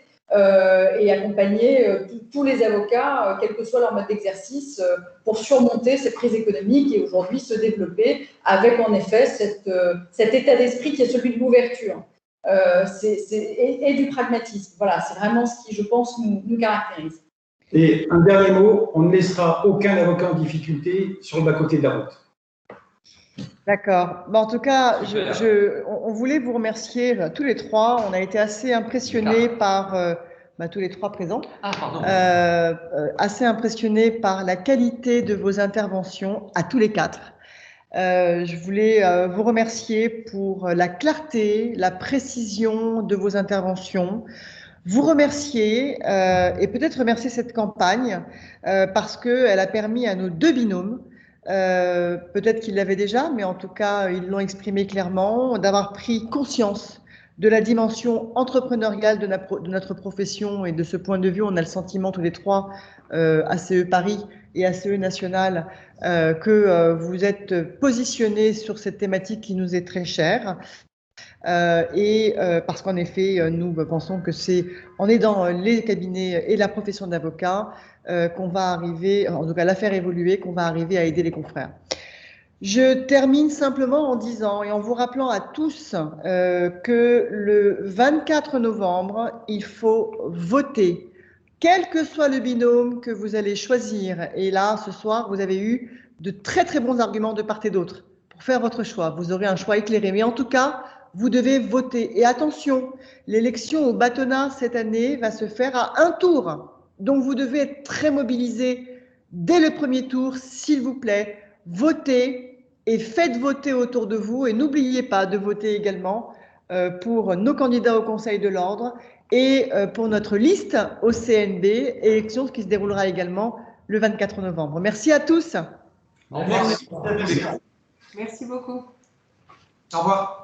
et accompagner tous les avocats, quel que soit leur mode d'exercice, pour surmonter cette crise économique et aujourd'hui se développer avec en effet cet état d'esprit qui est celui de l'ouverture et du pragmatisme. Voilà, c'est vraiment ce qui, je pense, nous caractérise. Et un dernier mot, on ne laissera aucun avocat en difficulté sur le bas-côté de la route. D'accord. Bon, en tout cas, on voulait vous remercier tous les trois. On a été assez impressionnés par, tous les trois présents, assez impressionnés par la qualité de vos interventions à tous les quatre. Je voulais vous remercier pour la clarté, la précision de vos interventions. Vous remercier et peut-être remercier cette campagne parce qu'elle a permis à nos deux binômes, peut-être qu'ils l'avaient déjà, mais en tout cas, ils l'ont exprimé clairement, d'avoir pris conscience de la dimension entrepreneuriale de notre profession. Et de ce point de vue, on a le sentiment tous les trois, ACE Paris et ACE National, que vous êtes positionnés sur cette thématique qui nous est très chère. Parce qu'en effet, nous pensons que c'est en aidant les cabinets et la profession d'avocat qu'on va arriver, en tout cas la faire évoluer, qu'on va arriver à aider les confrères. Je termine simplement en disant et en vous rappelant à tous que le 24 novembre, il faut voter, quel que soit le binôme que vous allez choisir. Et là, ce soir, vous avez eu de très très bons arguments de part et d'autre pour faire votre choix. Vous aurez un choix éclairé. Mais en tout cas, vous devez voter. Et attention, l'élection au bâtonnat cette année va se faire à un tour. Donc, vous devez être très mobilisés dès le premier tour, s'il vous plaît. Votez et faites voter autour de vous. Et n'oubliez pas de voter également pour nos candidats au Conseil de l'Ordre et pour notre liste au CNB, élection qui se déroulera également le 24 novembre. Merci à tous. Au revoir. Merci beaucoup. Au revoir.